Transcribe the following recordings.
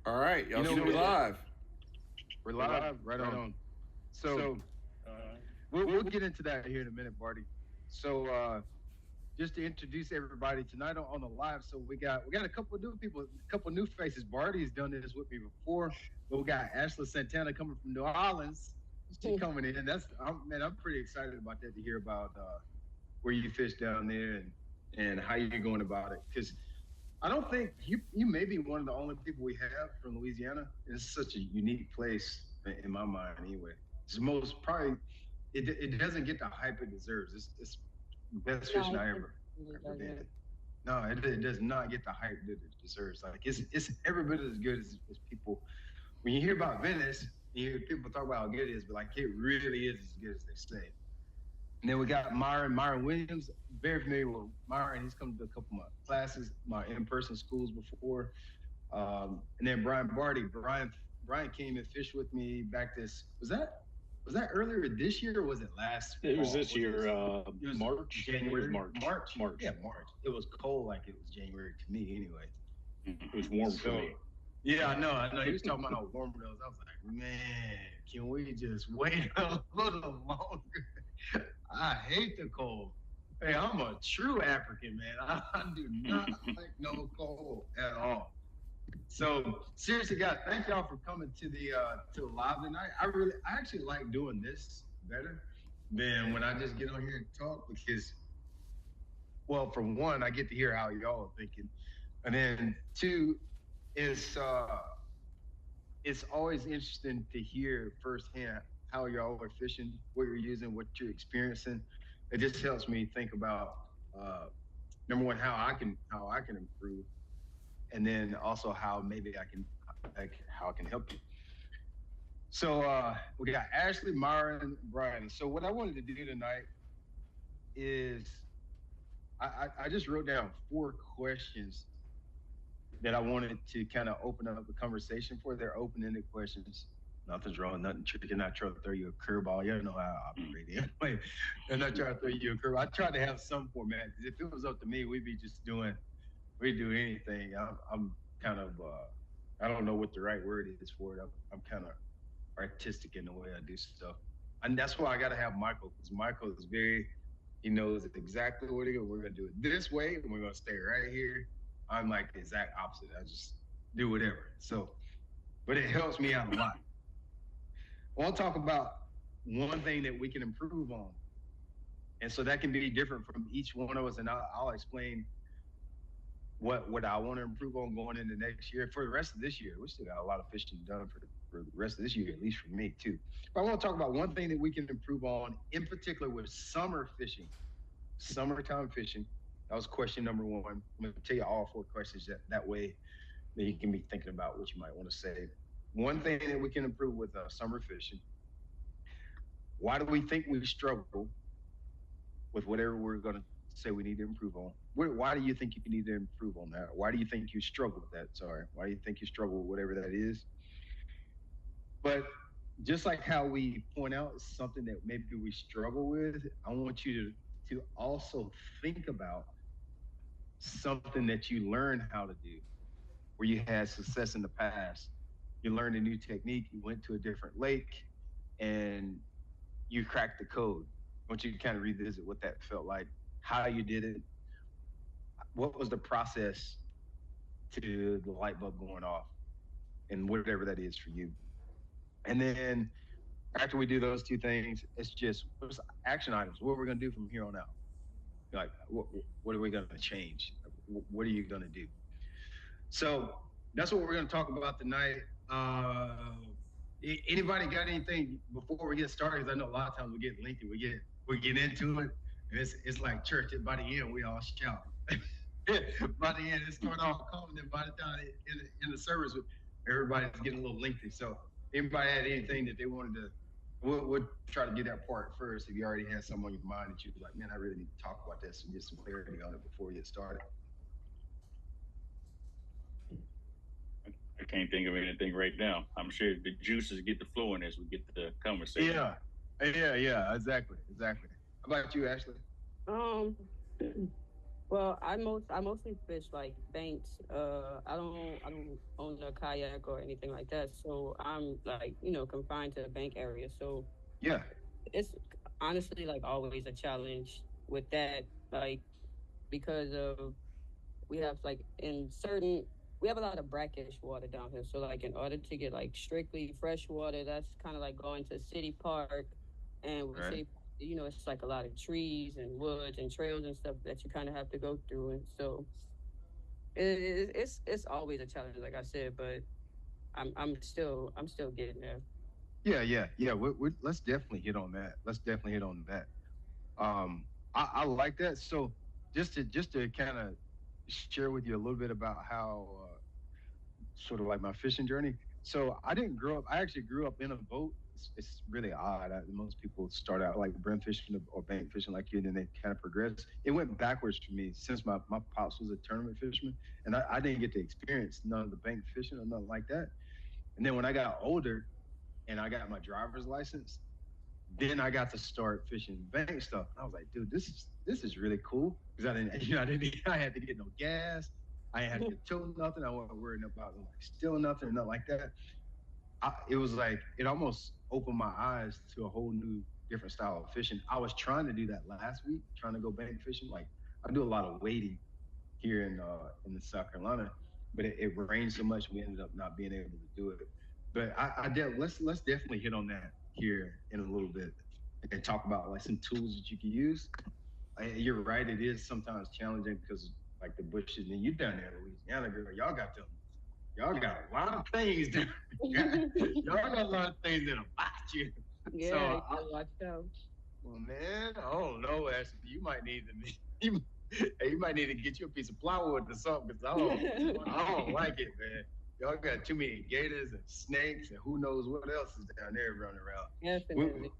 All right, y'all You know, should be live. we're live, right on. So we'll get into that here in a minute, Barty. So just to introduce everybody tonight on the live, so we got a couple of new people, a couple of new faces. Barty's done this with me before, but we got Ashley Santana coming from New Orleans. She's coming in. I'm pretty excited about that to hear about where you fish down there and how you're going about it because I don't think you may be one of the only people we have from Louisiana. It's such a unique place in my mind, anyway. It's the most probably it doesn't get the hype it deserves. It's the best fishing I ever been. No, it does not get the hype that it deserves. Like it's every bit as good as people. When you hear about Venice, you hear people talk about how good it is, but like it really is as good as they say. And then we got Myron Williams, very familiar with Myron. He's come to a couple of my classes, my in-person schools before. And then Brian Barty. Brian came and fished with me back was that earlier this year or was it last It was fall? this year, It was March. January. It was March. March. Yeah, March. It was cold like it was January to me anyway. It was warm for me. Yeah, I know. He was talking about how warm it was. I was like, man, can we just wait a little longer? I hate the cold. Hey, I'm a true African, man. I do not like no cold at all. So seriously, guys, thank y'all for coming to the live tonight. I actually like doing this better than when I just get on here and talk because, well, for one, I get to hear how y'all are thinking, and then two, is it's always interesting to hear firsthand how y'all are fishing, what you're using, what you're experiencing. It just helps me think about uh, number one how I can improve, and then also how maybe how I can help you. So we got Ashley, Myron, and Brian. So what I wanted to do tonight is I just wrote down 4 questions that I wanted to kind of open up the conversation for. They're open-ended questions. Nothing's wrong, nothing tricky. Not trying to throw you a curveball. You know how I operate anyway. I'm not trying to throw you a curveball. I tried to have some format. If it was up to me, we'd do anything. I'm kind of, I don't know what the right word is for it. I'm kind of artistic in the way I do stuff. And that's why I got to have Michael because Michael is he knows exactly what we're going to do it this way and we're going to stay right here. I'm like the exact opposite. I just do whatever. So, but it helps me out a lot. I want to talk about one thing that we can improve on. And so that can be different from each one of us. And I'll explain what I want to improve on going into next year. For the rest of this year, we still got a lot of fishing done for the rest of this year, at least for me too. But I want to talk about one thing that we can improve on, in particular with summer fishing, summertime fishing. That was question number one. I'm going to tell you all 4 questions that way that you can be thinking about what you might want to say. One thing that we can improve with summer fishing. Why do we think we struggle with whatever we're going to say we need to improve on? Why do you think you need to improve on that? Why do you think you struggle with that? Sorry. Why do you think you struggle with whatever that is? But just like how we point out something that maybe we struggle with, I want you to also think about something that you learned how to do, where you had success in the past. You learned a new technique, you went to a different lake, and you cracked the code. I want you to kind of revisit what that felt like, how you did it, what was the process to the light bulb going off, and whatever that is for you. And then after we do those 2 things, it's just what's action items. What we're going to do from here on out. Like, what are we going to change? What are you going to do? So that's what we're going to talk about tonight. Anybody got anything before we get started? Because I know a lot of times we get lengthy. We get into it, and it's like church. By the end, we all shout. By the end, it started off calm, and by the time in the service, everybody's getting a little lengthy. So anybody had anything that they wanted to, we'll try to get that part first. If you already had something on your mind that you was like, man, I really need to talk about this and get some clarity on it before we get started. I can't think of anything right now. I'm sure the juices get the flowing as we get the conversation. Yeah, exactly. How about you, Ashley? Um, Well, I mostly fish like banks. I don't own a kayak or anything like that. So I'm like, confined to the bank area. So Yeah. it's honestly like always a challenge with that, like because of we have like in certain we have a lot of brackish water down here. So like in order to get like strictly fresh water, that's kind of like going to city park, and with Right. city, it's like a lot of trees and woods and trails and stuff that you kind of have to go through, and so it's always a challenge, like I said, but I'm still getting there. Yeah. Let's definitely hit on that. Let's definitely hit on that. I like that. So just to kind of share with you a little bit about how sort of like my fishing journey. So I didn't grow up. I actually grew up in a boat. It's really odd. Most people start out like brim fishing or bank fishing like you, and then they kind of progress. It went backwards for me since my pops was a tournament fisherman, and I didn't get to experience none of the bank fishing or nothing like that. And then when I got older and I got my driver's license, then I got to start fishing bank stuff. I was like, dude, this is really cool because I didn't, I didn't, I had to get no gas. I had to tow nothing. I wasn't worrying about like stealing nothing or nothing like that. It was like it almost opened my eyes to a whole new different style of fishing. I was trying to do that last week, trying to go bank fishing. Like I do a lot of wading here in the South Carolina, but it rained so much we ended up not being able to do it. But I did. Let's definitely hit on that here in a little bit and talk about like some tools that you can use. You're right; it is sometimes challenging because like the bushes and you down there in Louisiana, girl, y'all got a lot of things that y'all got a lot of things that'll bite you. So, Yeah, you gotta watch out. well, man, I don't know. Actually, you might need to you, you might need to get you a piece of plywood or something because I don't like it, man. Y'all got too many gators and snakes and who knows what else is down there running around. Definitely.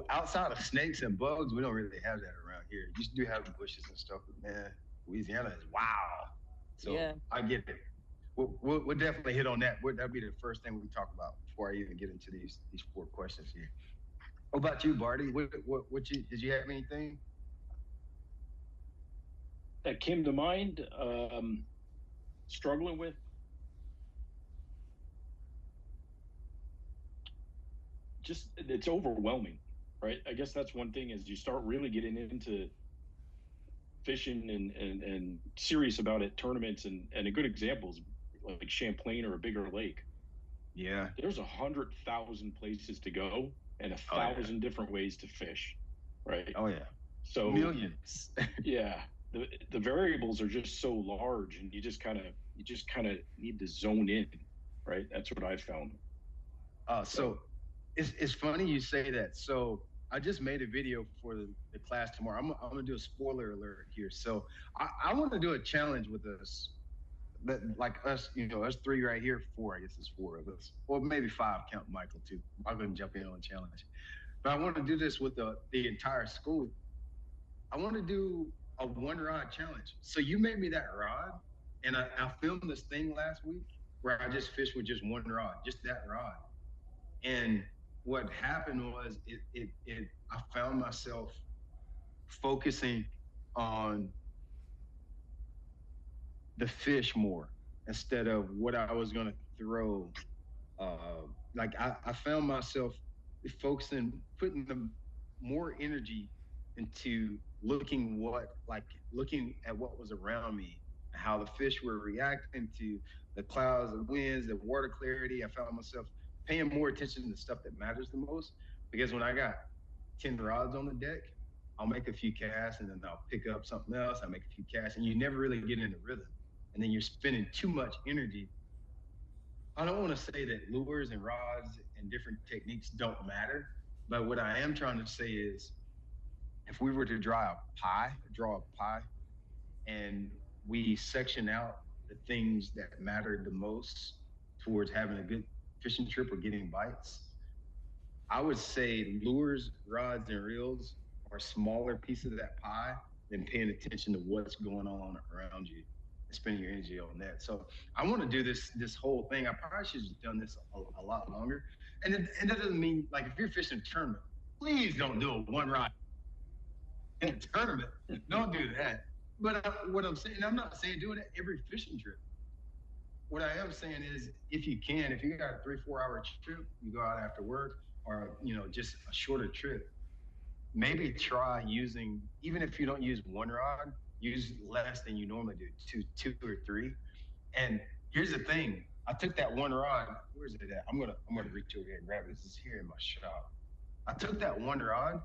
Outside of snakes and bugs, we don't really have that around here. You do have the bushes and stuff, but man, Louisiana is wow. So Yeah. I get it. We'll definitely hit on that. That'll be the first thing we talk about before I even get into these four questions here. What about you, Barty? What you did you have anything? That came to mind. Struggling with just it's overwhelming, right? I guess that's one thing as you start really getting into fishing and serious about it, tournaments and a good example is like Champlain or a bigger lake. Yeah. There's 100,000 places to go and a Oh yeah. thousand different ways to fish, right? Oh yeah. So Millions. yeah, the variables are just so large, and you just kind of need to zone in, right? That's what I found. So So it's funny you say that. So I just made a video for the class tomorrow. I'm gonna do a spoiler alert here. So I want to do a challenge with us that like us, us three right here, four, I guess it's four of us. Or maybe five, count Michael too. Michael can jump in on the challenge. But I want to do this with the entire school. I want to do a one rod challenge. So you made me that rod, and I filmed this thing last week where I just fished with just one rod, just that rod. And what happened was I found myself focusing on the fish more instead of what I was going to throw. Like I found myself focusing, putting the more energy into looking at what was around me, how the fish were reacting to the clouds, the winds, the water clarity. I found myself paying more attention to the stuff that matters the most. Because when I got 10 rods on the deck, I'll make a few casts and then I'll pick up something else. I make a few casts and you never really get into rhythm. And then you're spending too much energy. I don't want to say that lures and rods and different techniques don't matter, but what I am trying to say is if we were to draw a pie, and we section out the things that matter the most towards having a good fishing trip or getting bites, I would say lures, rods, and reels are smaller pieces of that pie than paying attention to what's going on around you and spending your energy on that. So I want to do this whole thing. I probably should have done this a lot longer. And that doesn't mean like if you're fishing a tournament, please don't do a one rod in a tournament. Don't do that. But what I'm saying, I'm not saying doing it every fishing trip. What I am saying is, if you can, if you got a 3, 4 hour trip, you go out after work, or just a shorter trip, maybe try using, even if you don't use one rod, use less than you normally do, two or three. And here's the thing: I took that one rod. Where's it at? I'm gonna reach over here and grab it. This is here in my shop. I took that one rod,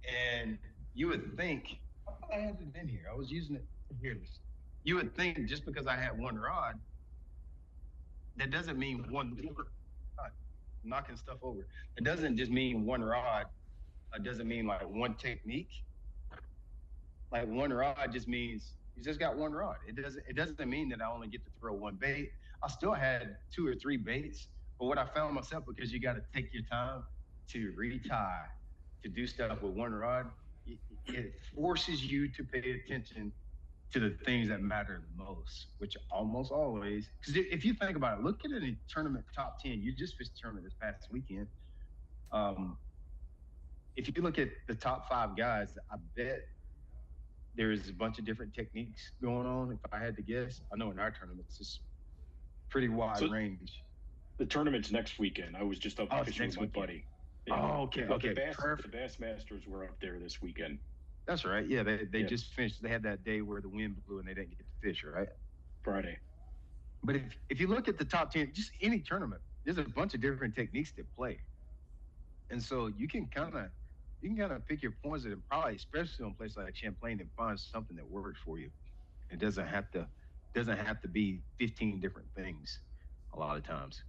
and you would think I thought I had it in here. I was using it here. You would think just because I had one rod, that doesn't mean one knocking stuff over. It doesn't just mean one rod. It doesn't mean like one technique. Like one rod just means you just got one rod. It doesn't mean that I only get to throw one bait. I still had two or three baits, but what I found myself, because you got to take your time to retie, to do stuff with one rod, it, it forces you to pay attention to the things that matter the most, which almost always, because if you think about it, look at any tournament top 10. You just fished a tournament this past weekend. Um, if you look at the top five guys, I bet there's a bunch of different techniques going on. If I had to guess, I know in our tournaments it's pretty wide So range. the tournament's next weekend. I was just up Oh, it's fishing next with my weekend. buddy. Yeah, Oh, okay, the okay, bass the perfect. Bass Masters were up there this weekend. That's right. Yeah, they Yeah, just finished. They had that day where the wind blew and they didn't get to fish, right? Friday. But if you look at the top 10, just any tournament, there's a bunch of different techniques to play, and so you can kind of pick your points and probably, especially on a place like Champlain, and find something that works for you. It doesn't have to be 15 different things a lot of times.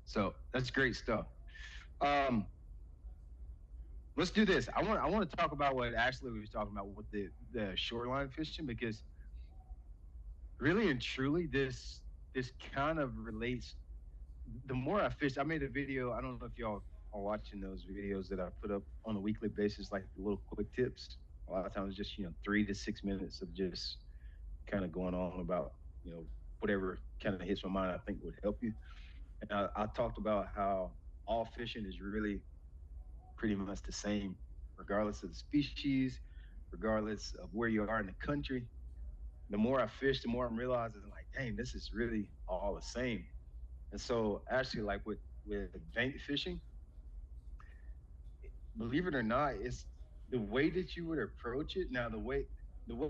So that's great stuff. Um, let's do this. I want to talk about what Ashley was talking about with the shoreline fishing, because really and truly this kind of relates. The more I fish, I made a video. I don't know if y'all are watching those videos that I put up on a weekly basis, like the little quick tips. A lot of times, just 3 to 6 minutes of just kind of going on about whatever kind of hits my mind. I think would help you. And I talked about how all fishing is really pretty much the same, regardless of the species, regardless of where you are in the country. The more I fish, the more I'm realizing, like, dang, this is really all the same. And so, actually, like with bank fishing, believe it or not, it's the way that you would approach it. Now, the way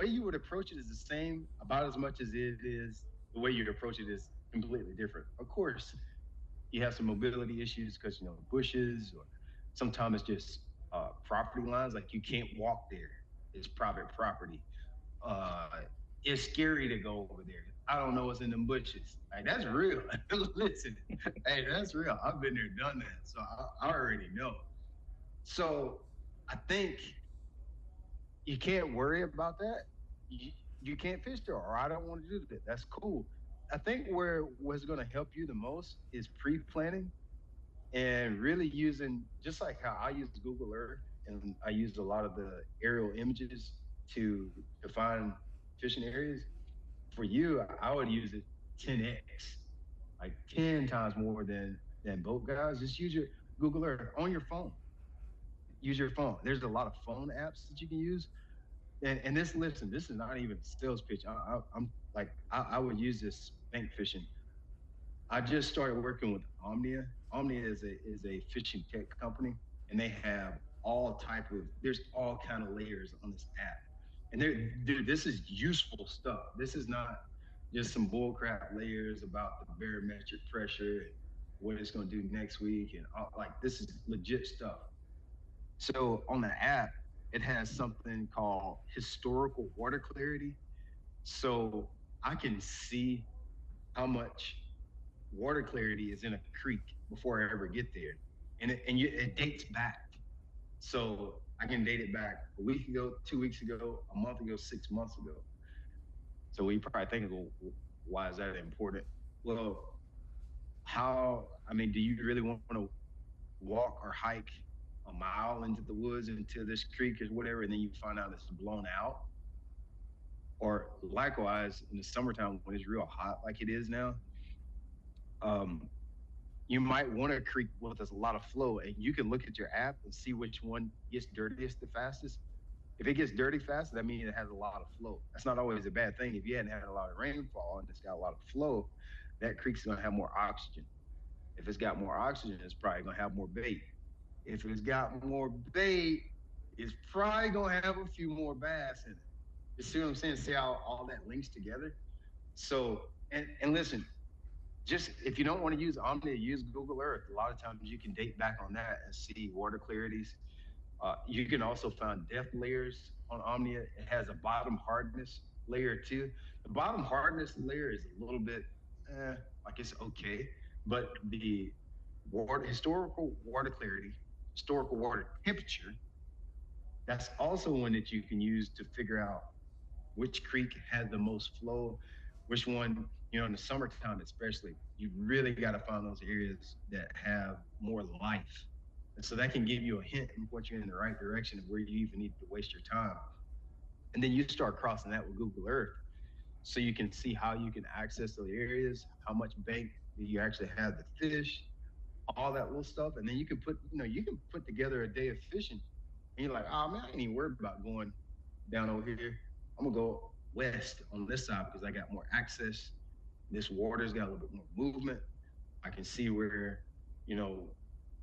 you would approach it is the same about as much as it is the way you'd approach it is completely different. Of course, you have some mobility issues because bushes, or sometimes it's just property lines. Like you can't walk there; it's private property. Uh, it's scary to go over there. I don't know what's in them bushes. Like that's real. Listen, hey, that's real. I've been there, done that, so I already know. So I think you can't worry about that. You can't fish there, or I don't want to do that. That's cool. I think where what's going to help you the most is pre-planning, and really using, just like how I use Google Earth, and I use a lot of the aerial images to define fishing areas. For you, I would use it 10x, like 10 times more than boat guys. Just use your Google Earth on your phone. Use your phone. There's a lot of phone apps that you can use. And this, listen, this is not even a sales pitch. I'm like, I would use this bank fishing. I just started working with Omnia. Omnia is a fishing tech company, and they have all type of there's all kind of layers on this app. And they're dude, this is useful stuff. This is not just some bullcrap layers about the barometric pressure and what it's going to do next week, and like this is legit stuff. So on the app, it has something called historical water clarity. So I can see how much water clarity is in a creek before I ever get there, and it dates back. So I can date it back a week ago, 2 weeks ago, a month ago, 6 months ago. So we probably think, well, why is that important? Well, how? I mean, do you really want to walk or hike a mile into the woods into this creek or whatever, and then you find out it's blown out? Or likewise, in the summertime when it's real hot like it is now, um, you might want a creek with a lot of flow, and you can look at your app and see which one gets dirtiest the fastest. If it gets dirty fast, that means it has a lot of flow. That's not always a bad thing. If you hadn't had a lot of rainfall and it's got a lot of flow, that creek's gonna have more oxygen. If it's got more oxygen, it's probably gonna have more bait. If it's got more bait, it's probably gonna have a few more bass in it. You see what I'm saying? See how all that links together? So, and listen, just if you don't want to use Omnia, use Google Earth. A lot of times you can date back on that and see water clarities. You can also find depth layers on Omnia. It has a bottom hardness layer too. The bottom hardness layer is a little bit, eh, like it's okay, but the historical water clarity, historical water temperature, that's also one that you can use to figure out which creek has the most flow, which one, in the summertime especially, you really got to find those areas that have more life. And so that can give you a hint and point you in the right direction of where you even need to waste your time. And then you start crossing that with Google Earth so you can see how you can access those areas, how much bank do you actually have the fish, all that little stuff. And then you can put together a day of fishing. And you're like, oh man, I ain't even worried about going down over here. I'm gonna go west on this side because I got more access. This water's got a little bit more movement. I can see where, you know,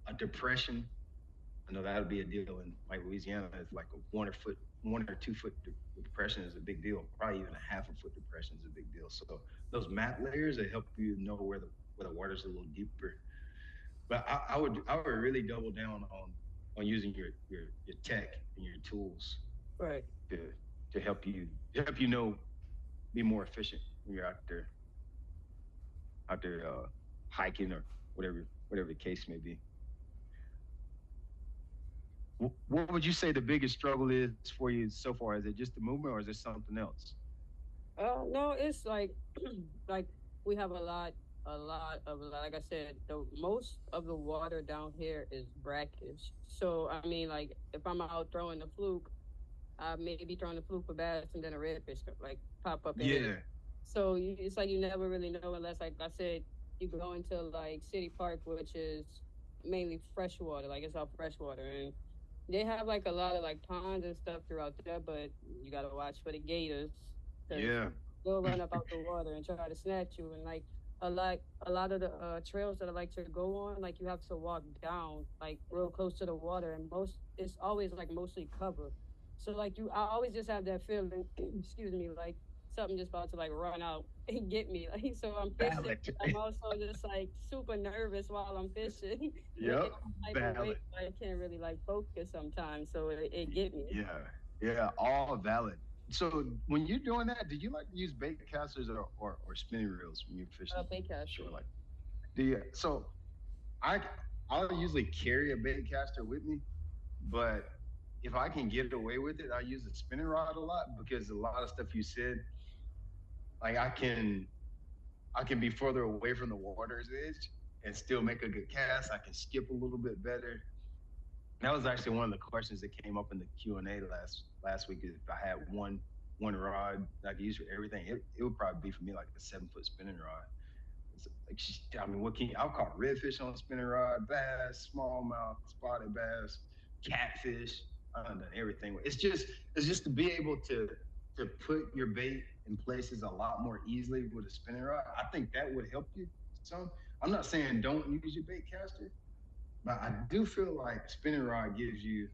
a depression. I know that'll be a deal in like Louisiana. It's like a 1 or 2 foot depression is a big deal. Probably even a half a foot depression is a big deal. So those map layers they help you know where the water's a little deeper. But I would really double down on using your tech and your tools Right. to to help you know be more efficient when you're out there hiking or whatever the case may be. What would you say the biggest struggle is for you so far? Is it just the movement, or is it something else? No, it's like like we have like I said, the most of the water down here is brackish. So I mean, like if I'm out throwing the fluke, I may be throwing the fluke for bass, and then a redfish like pop up and hit it. Yeah, So it's like you never really know unless, like I said, you go into like City Park, which is mainly freshwater, like it's all freshwater, and they have like a lot of like ponds and stuff throughout there, but you gotta watch for the gators because yeah, they'll run up out the water and try to snatch you. And like a lot of the trails that I like to go on, like you have to walk down like real close to the water, and most it's always like mostly cover. So like I always just have that feeling, excuse me, like something just about to like run out and get me. Like so I'm fishing. valid. I'm also just like super nervous while I'm fishing, looking Yep, all type of way. valid. I can't really like focus sometimes, so it get me. Yeah, yeah, all valid. So when you're doing that, do you like to use bait casters or spinning reels when you're fishing Bait shore? casting. Like, do you? So I I'll usually carry a bait caster with me, but if I can get away with it, I use a spinning rod a lot because a lot of stuff you said, like I can be further away from the water's edge and still make a good cast. I can skip a little bit better. That was actually one of the questions that came up in the Q&A last week. Is if I had one rod that I could use for everything, it would probably be for me like a 7 foot spinning rod. It's like, I mean, I've caught redfish on a spinning rod, bass, smallmouth, spotted bass, catfish. I've done everything. It's just to be able to put your bait in places a lot more easily with a spinning rod. I think that would help you some. I'm not saying don't use your bait caster, but I do feel like spinning rod gives you,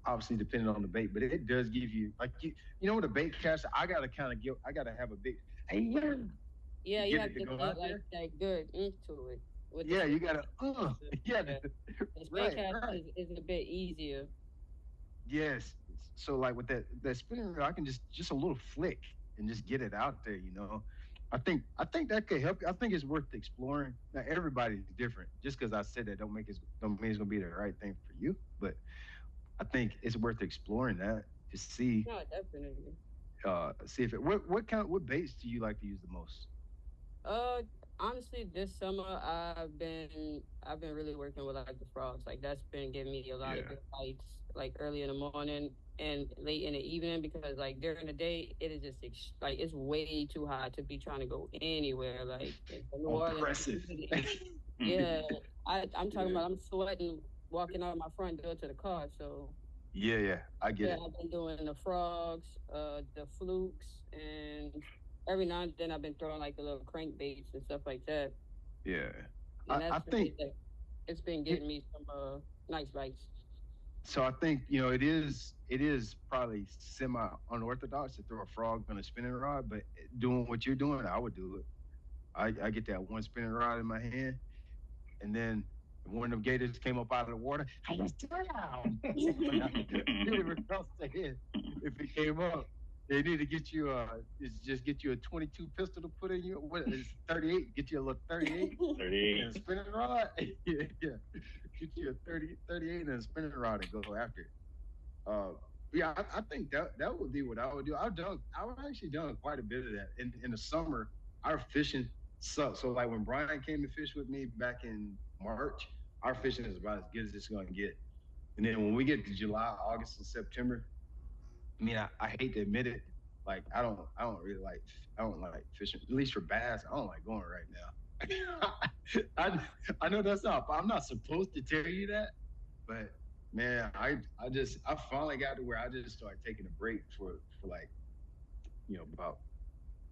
obviously depending on the bait, but it does give you like with a bait caster, I gotta have a big hey yeah Yeah, to you get have it to to get go that out like there. that good into it with the Yeah, you gotta yeah yeah. The spray right, cast right. is a bit easier. Yes. So like with that spinning reel, I can just a little flick and just get it out there. I think that could help. I think it's worth exploring. Now everybody's different. Just because I said that don't mean it's gonna be the right thing for you. But I think it's worth exploring that to No, definitely. see if it what baits do you like to use the most? Uh, Honestly, this summer I've been really working with like the frogs. Like that's been giving me a lot of Yeah. good bites, like early in the morning and late in the evening. Because like during the day, it is just like it's way too hot to be trying to go anywhere. Like in New Orleans, Oppressive. yeah. I'm talking Yeah. about I'm sweating walking out my front door to the car. So Yeah, yeah, I get Yeah, it. I've been doing the frogs, the flukes, and every now and then I've been throwing like the little crankbaits and stuff like that. Yeah, And I that's think really like it's been it. getting me some nice bites. So I think it is probably semi unorthodox to throw a frog on a spinning rod, but doing what you're doing, I would do it. I get that one spinning rod in my hand, and then one of them gators came up out of the water. I just down. Hit him across the head. If it came up, they need to get you is just get you a 22 pistol to put in you. What is 38? Get you a little 38 and a 38. spinning rod. Yeah, yeah. Get you a 38 and a spinning rod and go after it. Uh, yeah, I think that would be what I would do. I've actually done quite a bit of that. In the summer, our fishing sucks. So like when Brian came to fish with me back in March, our fishing is about as good as it's gonna get. And then when we get to July, August, and September, I mean, I hate to admit it, like I don't really like I don't like fishing. At least for bass, I don't like going right now. I know that's not. I'm not supposed to tell you that, but man, I finally got to where I just started taking a break for like about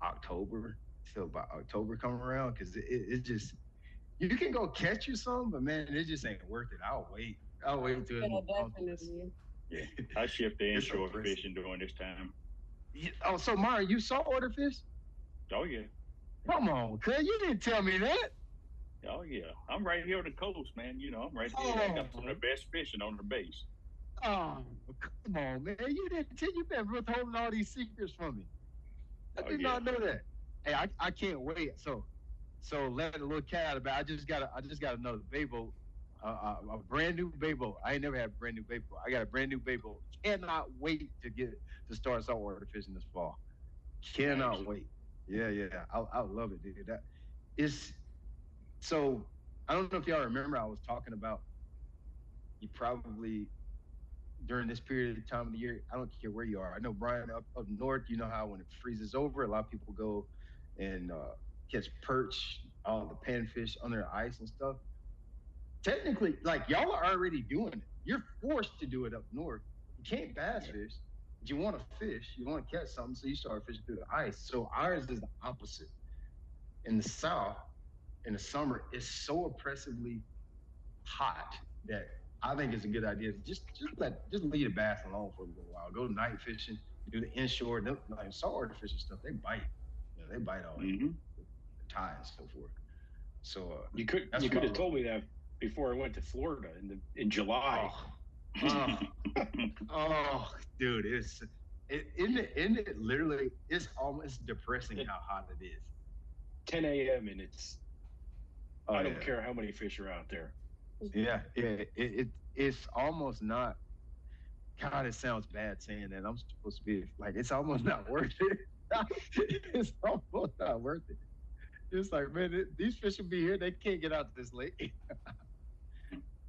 October till about October come around because it just you can go catch you some, but man, it just ain't worth it. I'll wait until it's Yeah, more comfortable. definitely. Yeah, I shift to It's inshore oppressive. fishing during this time. Yeah, oh, so Mara, you saltwater fish? Oh yeah, Come on, cuz you didn't tell me that. oh yeah. I'm right here on the coast, man. I'm right here. I got some of Oh, the best fishing on the base. oh, come on, man. You didn't tell you been withholding all these secrets from me. I Oh did yeah. not know that. Hey, I can't wait. So let a little cat out of it. I just got another bay boat, a brand new bay boat. I ain't never had a brand new bay boat. I got a brand new bay boat. Cannot wait to start saltwater fishing this fall. Nice. Cannot wait. Yeah, yeah. I love it, dude. That is so. I don't know if y'all remember. I was talking about you probably during this period of time of the year. I don't care where you are. I know Brian up north. You know how when it freezes over, a lot of people go and catch perch, all the panfish under the ice and stuff. Technically, like y'all are already doing it. You're forced to do it up north. You can't bass Yeah. fish, but you want to fish. You want to catch something, so you start fishing through the ice. So ours is the opposite. In the south, in the summer, it's so oppressively hot that I think it's a good idea to just leave the bass alone for a little while. Go night fishing, do the inshore, like saltwater fishing stuff. They bite, they bite all in Hmm. the tide and so forth. So You could that's you what could I have love. told me that before I went to Florida in July. Oh, oh, oh, dude, isn't it literally? It's almost depressing At how hot it is. 10 a.m. and it's Oh I don't yeah, care how many fish are out there. yeah, yeah. It's almost not. God, it sounds bad saying that. I'm supposed to be like, it's almost not worth it. It's almost not worth it. It's like, man, these fish will be here. They can't get out this late.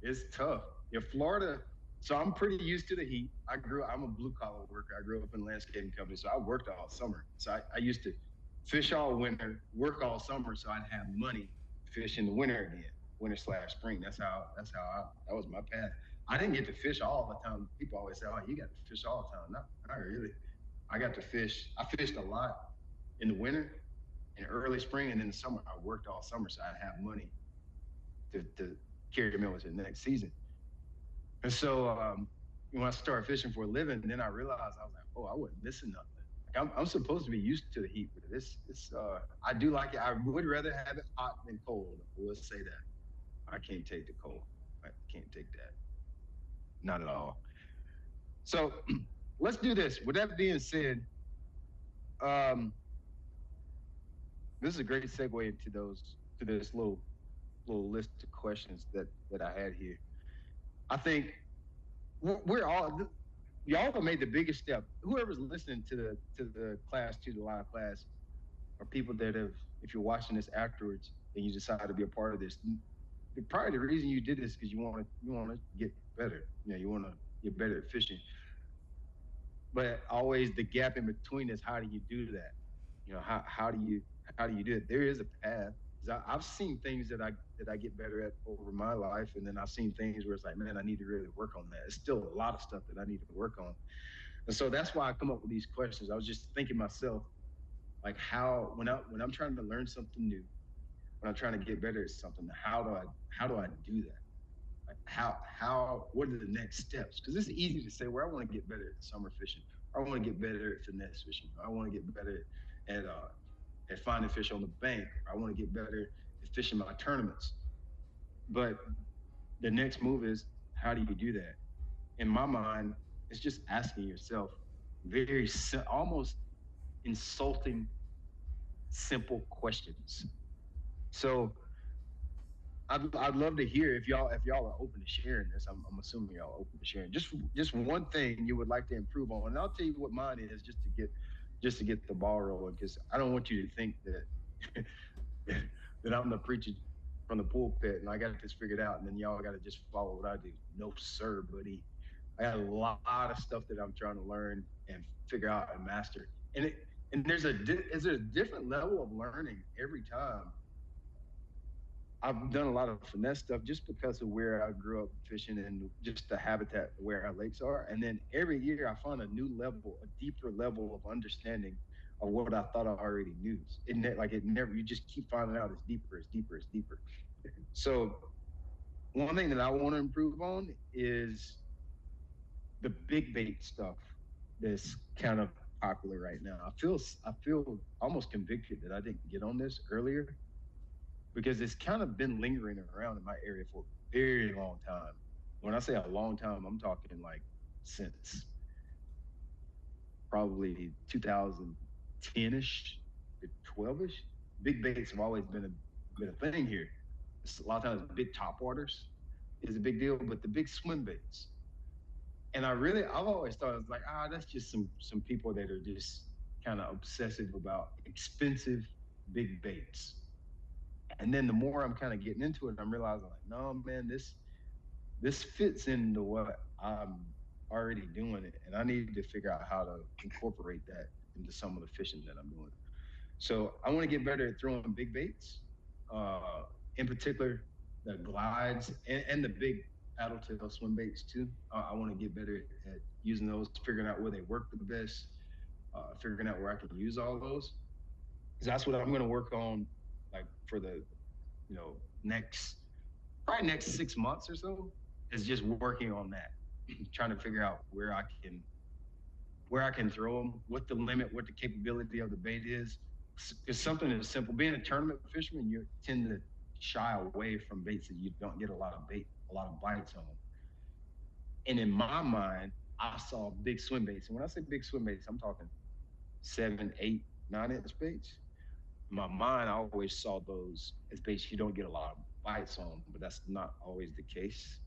It's tough. In Florida, so I'm pretty used to the heat. I'm a blue collar worker. I grew up in a landscaping company, so I worked all summer. So I used to fish all winter, work all summer, so I'd have money to fish in the winter again, winter/spring. That was my path. I didn't get to fish all the time. People always say, "Oh, you got to fish all the time." Not really. I got to fish. I fished a lot in the winter, in early spring, and in the summer. I worked all summer, so I'd have money to carry me over to the next season. And so when I started fishing for a living, then I realized I was like, oh, I wasn't missing nothing. Like I'm supposed to be used to the heat, but it's I do like it. I would rather have it hot than cold. I will say that. I can't take the cold. I can't take that. Not at all. So let's do this. With that being said, um, this is a great segue into those to this little list of questions that I had here. I think we're all y'all have made the biggest step. Whoever's listening to the class, to the live class, or people that have, if you're watching this afterwards and you decide to be a part of this, probably the reason you did this because you want to get better. You want to get better at fishing. But always the gap in between is how do you do that? How do you do it? There is a path. I've seen things that I get better at over my life, and then I've seen things where it's like, man, I need to really work on that. It's still a lot of stuff that I need to work on, and so that's why I come up with these questions. I was just thinking myself, like how when I'm trying to learn something new, when I'm trying to get better at something, how do I do that? Like what are the next steps? Because it's easy to say, well, I want to get better at summer fishing. I want to get better at finesse fishing. I want to get better at finding fish on the bank. I want to get better at fishing my tournaments. But the next move is, how do you do that? In my mind, it's just asking yourself almost insulting, simple questions. So I'd love to hear if y'all are open to sharing this. I'm assuming y'all are open to sharing. Just one thing you would like to improve on, and I'll tell you what mine is, just to get the ball rolling. Because I don't want you to think that that I'm the preacher from the pulpit and I got this figured out, and then y'all got to just follow what I do. No, sir, buddy. I got a lot of stuff that I'm trying to learn and figure out and master. And there's a different level of learning every time. I've done a lot of finesse stuff just because of where I grew up fishing and just the habitat where our lakes are. And then every year I find a new level, a deeper level of understanding of what I thought I already knew. It never, you just keep finding out it's deeper, it's deeper, it's deeper. So one thing that I want to improve on is the big bait stuff that's kind of popular right now. I feel almost convicted that I didn't get on this earlier because it's kind of been lingering around in my area for a very long time. When I say a long time, I'm talking like since probably 2010ish to 12ish. Big baits have always been a thing here. It's a lot of times big top waters is a big deal, but the big swim baits. And I've always thought it's like, that's just some people that are just kind of obsessive about expensive big baits. And then the more I'm kind of getting into it, I'm realizing like, no, man, this fits into what I'm already doing it, and I need to figure out how to incorporate that into some of the fishing that I'm doing. So I want to get better at throwing big baits, uh, in particular the glides and the big paddle tail swim baits too. I want to get better at using those, figuring out where they work the best, figuring out where I can use all those. Because that's what I'm going to work on, like for the next probably next 6 months or so, is just working on that, trying to figure out where I can throw them, what the limit, what the capability of the bait is. It's something as simple. Being a tournament fisherman, you tend to shy away from baits that you don't get a lot of bites on. And in my mind, I saw big swim baits. And when I say big swim baits, I'm talking 7, 8, 9 inch baits. In my mind, I always saw those as baits you don't get a lot of bites on, but that's not always the case.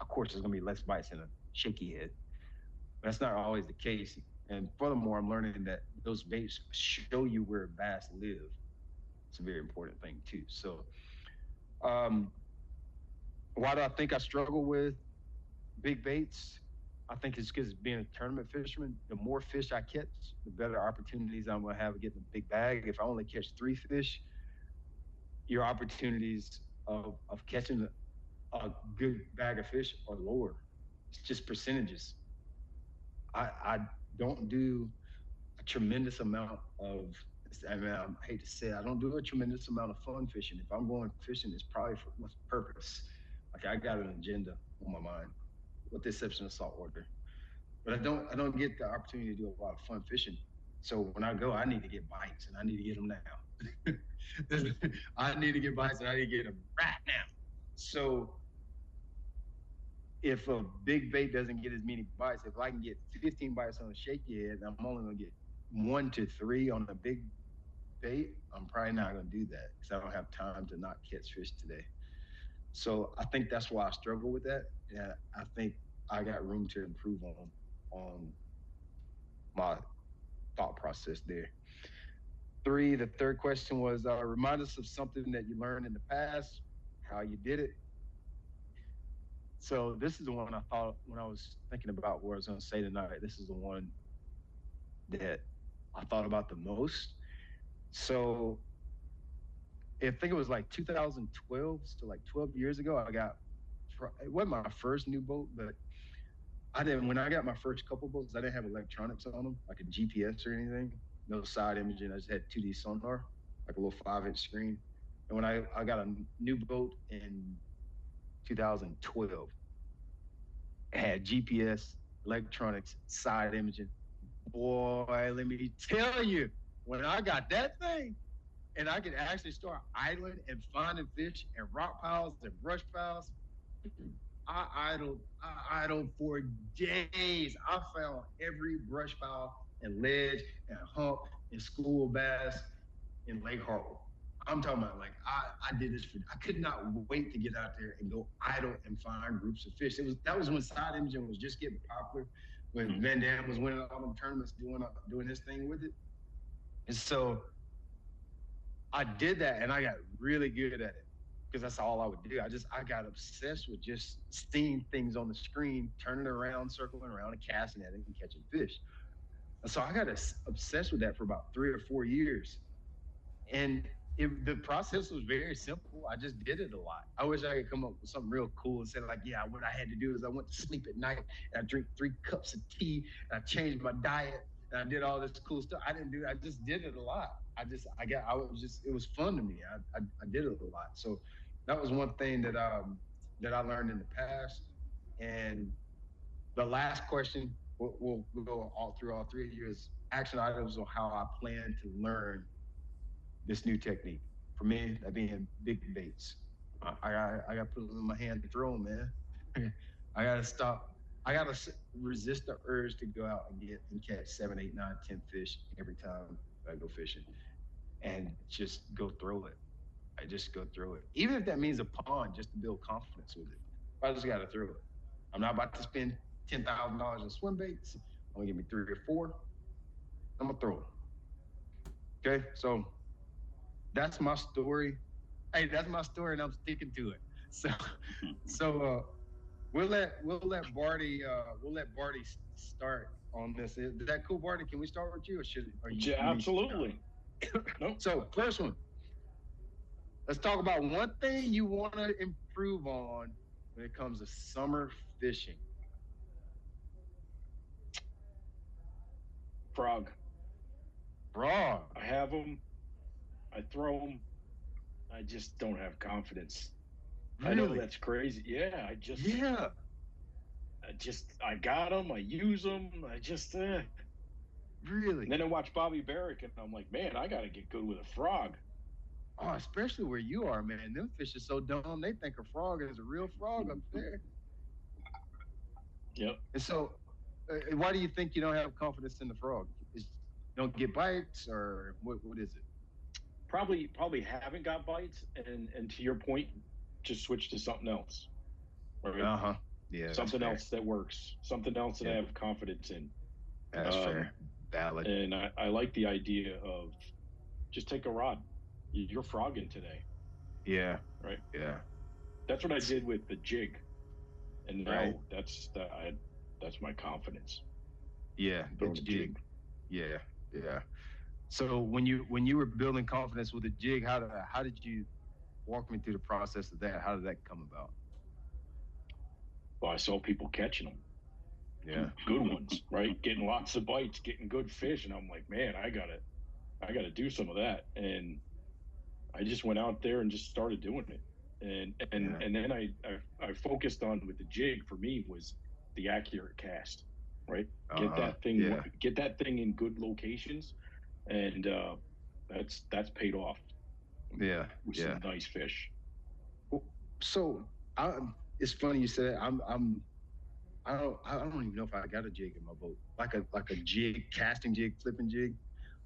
Of course, there's going to be less bites in a shaky head, but that's not always the case. And furthermore, I'm learning that those baits show you where bass live. It's a very important thing too. So, um, why do I think I struggle with big baits? I think it's because being a tournament fisherman, the more fish I catch, the better opportunities I'm going to have getting a big bag. If I only catch 3 fish, your opportunities of catching a good bag of fish are lower. It's just percentages. I don't do a tremendous amount of. I mean, I hate to say it, I don't do a tremendous amount of fun fishing. If I'm going fishing, it's probably for with purpose. Like I got an agenda on my mind, with the exception of saltwater. But I don't get the opportunity to do a lot of fun fishing. So when I go, I need to get bites, and I need to get them now. I need to get bites, and I need to get them right now. So if a big bait doesn't get as many bites, if I can get 15 bites on a shaky head, I'm only going to get 1 to 3 on a big bait. I'm probably not going to do that because I don't have time to not catch fish today. So I think that's why I struggle with that. Yeah, I think I got room to improve on my thought process there. The third question was, remind us of something that you learned in the past, how you did it. So this is the one I thought when I was thinking about what I was going to say tonight. This is the one that I thought about the most. So I think it was like 2012, so like 12 years ago. It wasn't my first new boat, but I didn't. When I got my first couple boats, I didn't have electronics on them, like a GPS or anything. No side imaging. I just had 2D sonar, like a little 5-inch screen. And when I got a new boat in 2012, it had GPS, electronics, side imaging. Boy, let me tell you, when I got that thing, and I could actually start idling and finding fish and rock piles and brush piles. I idled for days. I found every brush pile and ledge and hump and school bass in Lake Hartwell. I'm talking about like I did this for I could not wait to get out there and go idle and find groups of fish. That was when side imaging was just getting popular, when Van Dam was winning all them tournaments doing his thing with it. And so I did that and I got really good at it because that's all I would do. I got obsessed with just seeing things on the screen, turning around, circling around, and casting at it and catching fish. And so I got obsessed with that for about 3 or 4 years. And the process was very simple. I just did it a lot. I wish I could come up with something real cool and say like, yeah, what I had to do is I went to sleep at night and I drink 3 cups of tea and I changed my diet and I did all this cool stuff. I didn't do it. I just did it a lot. I was just, it was fun to me. I did it a lot. So that was one thing that I learned in the past. And the last question, we'll go all through all 3 years, action items on how I plan to learn this new technique. For me, that being big baits. I got to put them in my hand to throw them, man. I got to stop. I got to resist the urge to go out and get and catch 7, 8, 9, 10 fish every time I go fishing, and just go throw it. I just go throw it, even if that means a pond, just to build confidence with it. I just got to throw it. I'm not about to spend $10,000 on swim baits. I'm gonna give me 3 or 4. I'm gonna throw it. Okay, so that's my story. Hey, that's my story, and I'm sticking to it. So, so we'll let Barty start on this. Is that cool, Barty? Can we start with you, or should or Yeah, you need some absolutely. time? Nope. So, first one. Let's talk about one thing you want to improve on when it comes to summer fishing. Frog. Frog. I have them. I throw them. I just don't have confidence. I know Really? that's crazy. Yeah, Yeah. I got them. I use them. And Really? then I watch Bobby Barrick, and I'm like, man, I got to get good with a frog. Oh, especially where you are, man. Them fish are so dumb. They think a frog is a real frog up there. Yep. And so, why do you think you don't have confidence in the frog? Is you don't get bites, or what is it? Probably haven't got bites, and to your point, just switch to something else. Right. Uh huh. Yeah, that's Something fair. else that works. Something else that I Yeah, have confidence in. that's Um, fair. Valid. and I like the idea of just take a rod. You're frogging today, Yeah, right? yeah. That's what I did with the jig, and Right. now that's my confidence. Yeah, the Throw the jig. jig. Yeah, yeah. So when you were building confidence with the jig, how did you walk me through the process of that? How did that come about? Well, I saw people catching them, Yeah. good ones, right? Getting lots of bites, getting good fish, and I'm like, man, I gotta do some of that. And I just went out there and just started doing it. And and Yeah. and then I focused on with the jig for me was the accurate cast, right? Uh huh. Yeah. Get that thing in good locations, and that's paid off Yeah. with Yeah. some nice fish. So I, it's funny you said that. I don't even know if I got a jig in my boat, like a jig, casting jig, flipping jig.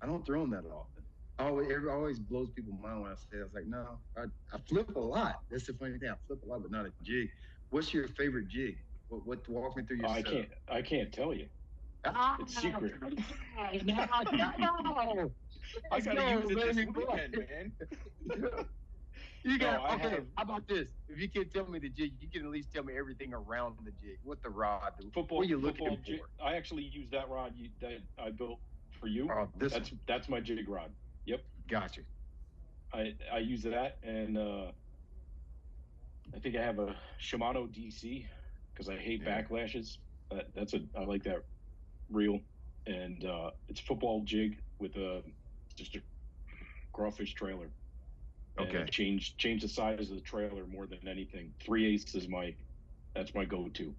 I don't throw them that often. It always blows people's mind when I say it. I was like, no, I flip a lot. That's the funny thing. I flip a lot, but not a jig. What's your favorite jig? What walk me through your setup? I can't tell you. Ah, It's secret. no. I Let's gotta go, use it this baby. weekend, man. You No, got I okay. have How about this? If you can't tell me the jig, you can at least tell me everything around the jig. What the rod? What are you looking football for? jig. I actually use that rod that I built for you. Oh, this one. That's my jig rod. Yep. Got you. I use that, and I think I have a Shimano DC because I hate Yeah. backlashes. I like that reel, and it's a football jig with a just a crawfish trailer, and Okay. it changed the size of the trailer more than anything. 3/8 is my that's my go-to.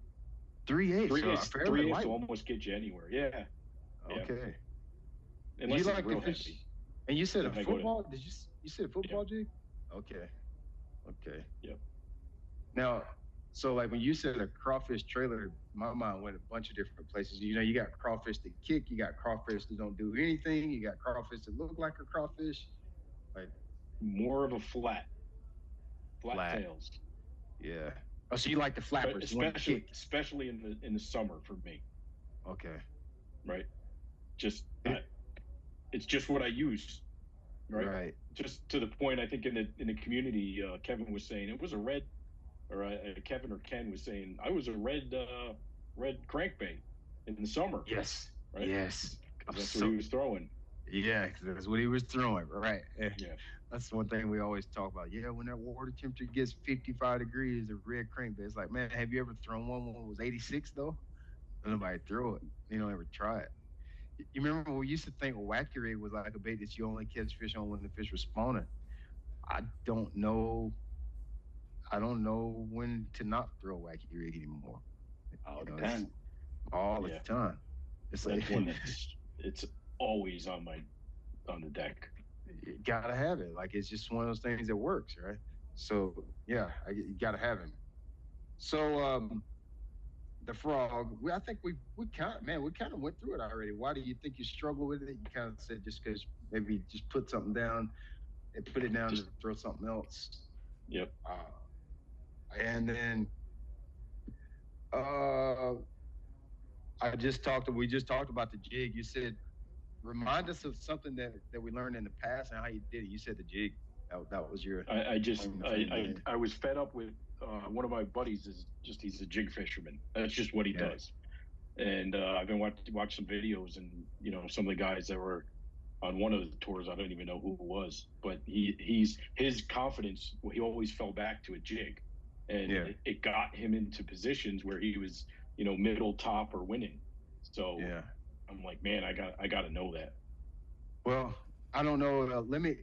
3/8, Three so eighths fairly 3/8 will light. almost get you anywhere. Yeah, yeah. Okay. Do you Unless it's like to real fish? heavy, And you said a then I go to football? You said yeah, football jig? Okay. Okay. yeah. Now, so like when you said a crawfish trailer, my mind went a bunch of different places. You know, you got crawfish that kick, you got crawfish that don't do anything, you got crawfish that look like a crawfish, like More of a flat flat. tails, Yeah. Oh, so you like the but flappers, the one that kick? especially in the summer for me, Okay. right? Just It, it's just what I use, right? right. Just to the point, I think in the community, Kevin was saying it was a red, or Kevin or Ken was saying I was a red crankbait in the summer, Yes. right? Yes. I'm Because that's what he so was throwing. yeah, 'cause that's what he was throwing. Right. Yeah, That's one thing we always talk about. Yeah, when that water temperature gets 55 degrees, the red crankbait. It's like, man, have you ever thrown one when it was 86 though? Nobody throw it. You don't ever try it. You remember we used to think wacky rig was like a bait that you only catch fish on when the fish were spawning. I don't know. I don't know when to not throw wacky rig anymore. all It's depends. all the Yeah, time. It's like that's one that's it's always on the deck. you gotta have it. Like it's just one of those things that works, right? So yeah, you gotta have him. So the frog. I think we kind of man, we kind of went through it already. Why do you think you struggle with it? You kind of said just because maybe just put something down and put it down to Just throw something else. yep. And then uh, we just talked about the jig. You said remind us of something that we learned in the past and how you did it. You said the jig. That was your I just claim to fame there. I was fed up with one of my buddies is just he's a jig fisherman. That's just what he Yeah, does. And I've been watch some videos, and some of the guys that were on one of the tours, I don't even know who it was, but he's his confidence. He always fell back to a jig, and yeah, it got him into positions where he was middle, top, or winning. So yeah. I'm like, man, I got to know that. Well, I don't know. Let me.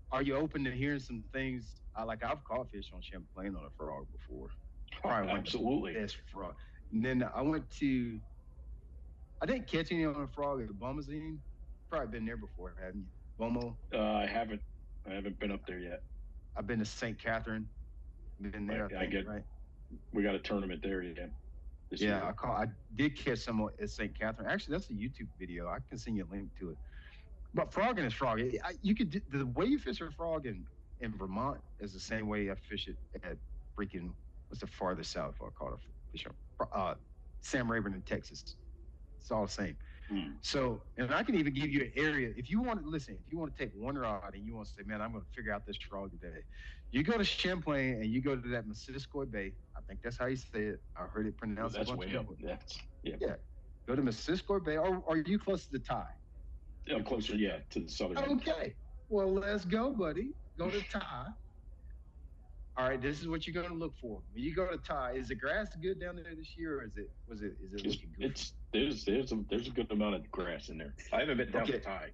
Are you open to hearing some things? Like I've caught fish on Champlain on a frog before. Probably one of Absolutely. the best frog. And then I went to. I didn't catch any on a frog at Bomazine. Probably been there before, haven't you? Bomo. I haven't been up there yet. I've been to St. Catherine. Been there, I I think. get Right. we got a tournament there again this Yeah, year. I did catch some at St. Catherine. Actually, that's a YouTube video. I can send you a link to it. But frogging is frog. You could the way you fish a frog in Vermont is the same way I fish it at freaking what's the farthest south I call it fish Sam Rayburn in Texas. It's all the same. Hmm. So, and I can even give you an area if you want to listen. If you want to take one rod and you want to say, "Man, I'm going to figure out this frog today," you go to Champlain and you go to that Missisquoi Bay. I think that's how you say it. I heard it Well, pronounced a that's bunch way of up. different. That's yeah. Yeah, go to Missisquoi Bay, or are you close to the tie? I'm closer, yeah, to the southern end. Okay. Well, let's go, buddy. Go to Thai. All right, this is what you're going to look for. When you go to Thai, is the grass good down there this year, or is it looking good? It's there's a good amount of grass in there. I haven't been down to Thai,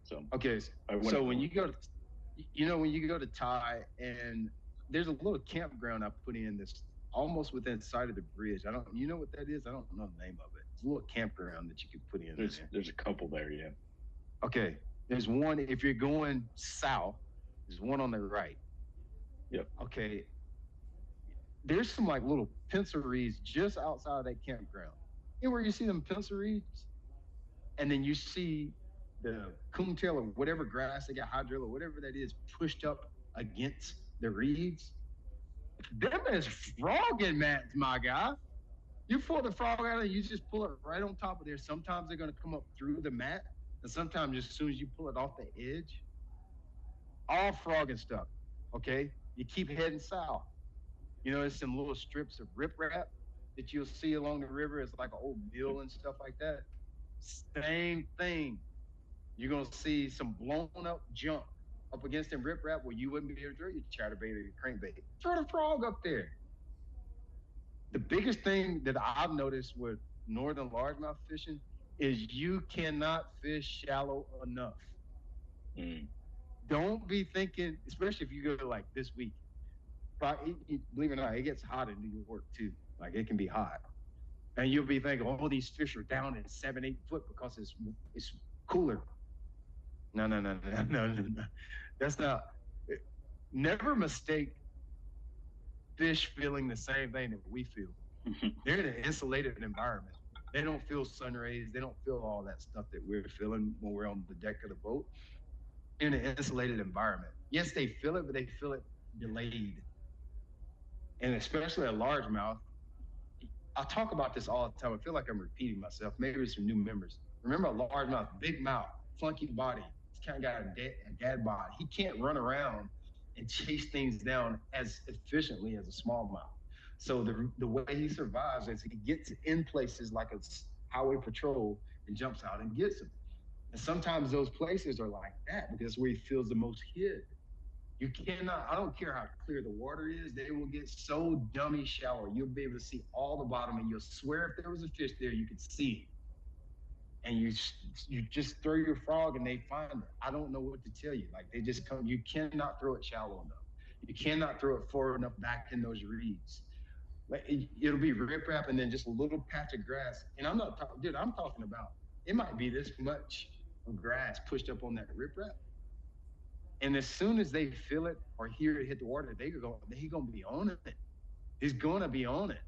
so Okay. I went So up when north. you go to, when you go to Thai, and there's a little campground I put in this almost within sight of the bridge. I don't, you know what that is? I don't know the name of it. It's a little campground that you could put in There's there. there's a couple there, yeah. Okay. There's one if you're going south. There's one on the right. Yep. Okay. There's some like little pencil reeds just outside of that campground. You know where you see them pencil reeds, and then you see the coontail or whatever grass they got, hydrilla, whatever that is, pushed up against the reeds. Them is frogging mats, my guy. You pull the frog out and you just pull it right on top of there. Sometimes they're going to come up through the mat, and sometimes as soon as you pull it off the edge, all frogging stuff. Okay, you keep heading south. There's some little strips of riprap that you'll see along the river. It's like an old mill and stuff like that. Same thing. You're gonna see some blown up junk. up against them riprap where you wouldn't be able to throw your chatterbait or your crankbait. Throw the frog up there. The biggest thing that I've noticed with northern largemouth fishing is you cannot fish shallow enough. Mm. Don't be thinking, especially if you go like this week. Believe it or not, it gets hot in New York too. Like it can be hot, and you'll be thinking, "Oh, these fish are down at 7, 8 foot because it's cooler." No, no, no, no, no, no, no. That's not. Never mistake fish feeling the same thing that we feel. They're in an insulated environment. They don't feel sun rays. They don't feel all that stuff that we're feeling when we're on the deck of the boat. In an insulated environment. Yes, they feel it, but they feel it delayed. And especially a largemouth. I talk about this all the time. I feel like I'm repeating myself. Maybe it's some new members. Remember a largemouth, big mouth, funky body. He's kind of got a dad bod. He can't run around and chase things down as efficiently as a smallmouth. So the way he survives is he gets in places like a highway patrol and jumps out and gets them. And sometimes those places are like that because that's where he feels the most hid. You cannot, I don't care how clear the water is, they will get so dummy shallow. You'll be able to see all the bottom and you'll swear if there was a fish there, you could see it. And you just throw your frog and they find it. I don't know what to tell you. Like they just come, you cannot throw it shallow enough. You cannot throw it far enough back in those reeds. Like it'll be riprap and then just a little patch of grass. And I'm not talking, dude, I'm talking about it might be this much of grass pushed up on that riprap. And as soon as they feel it or hear it hit the water, he's gonna be on it. He's gonna be on it.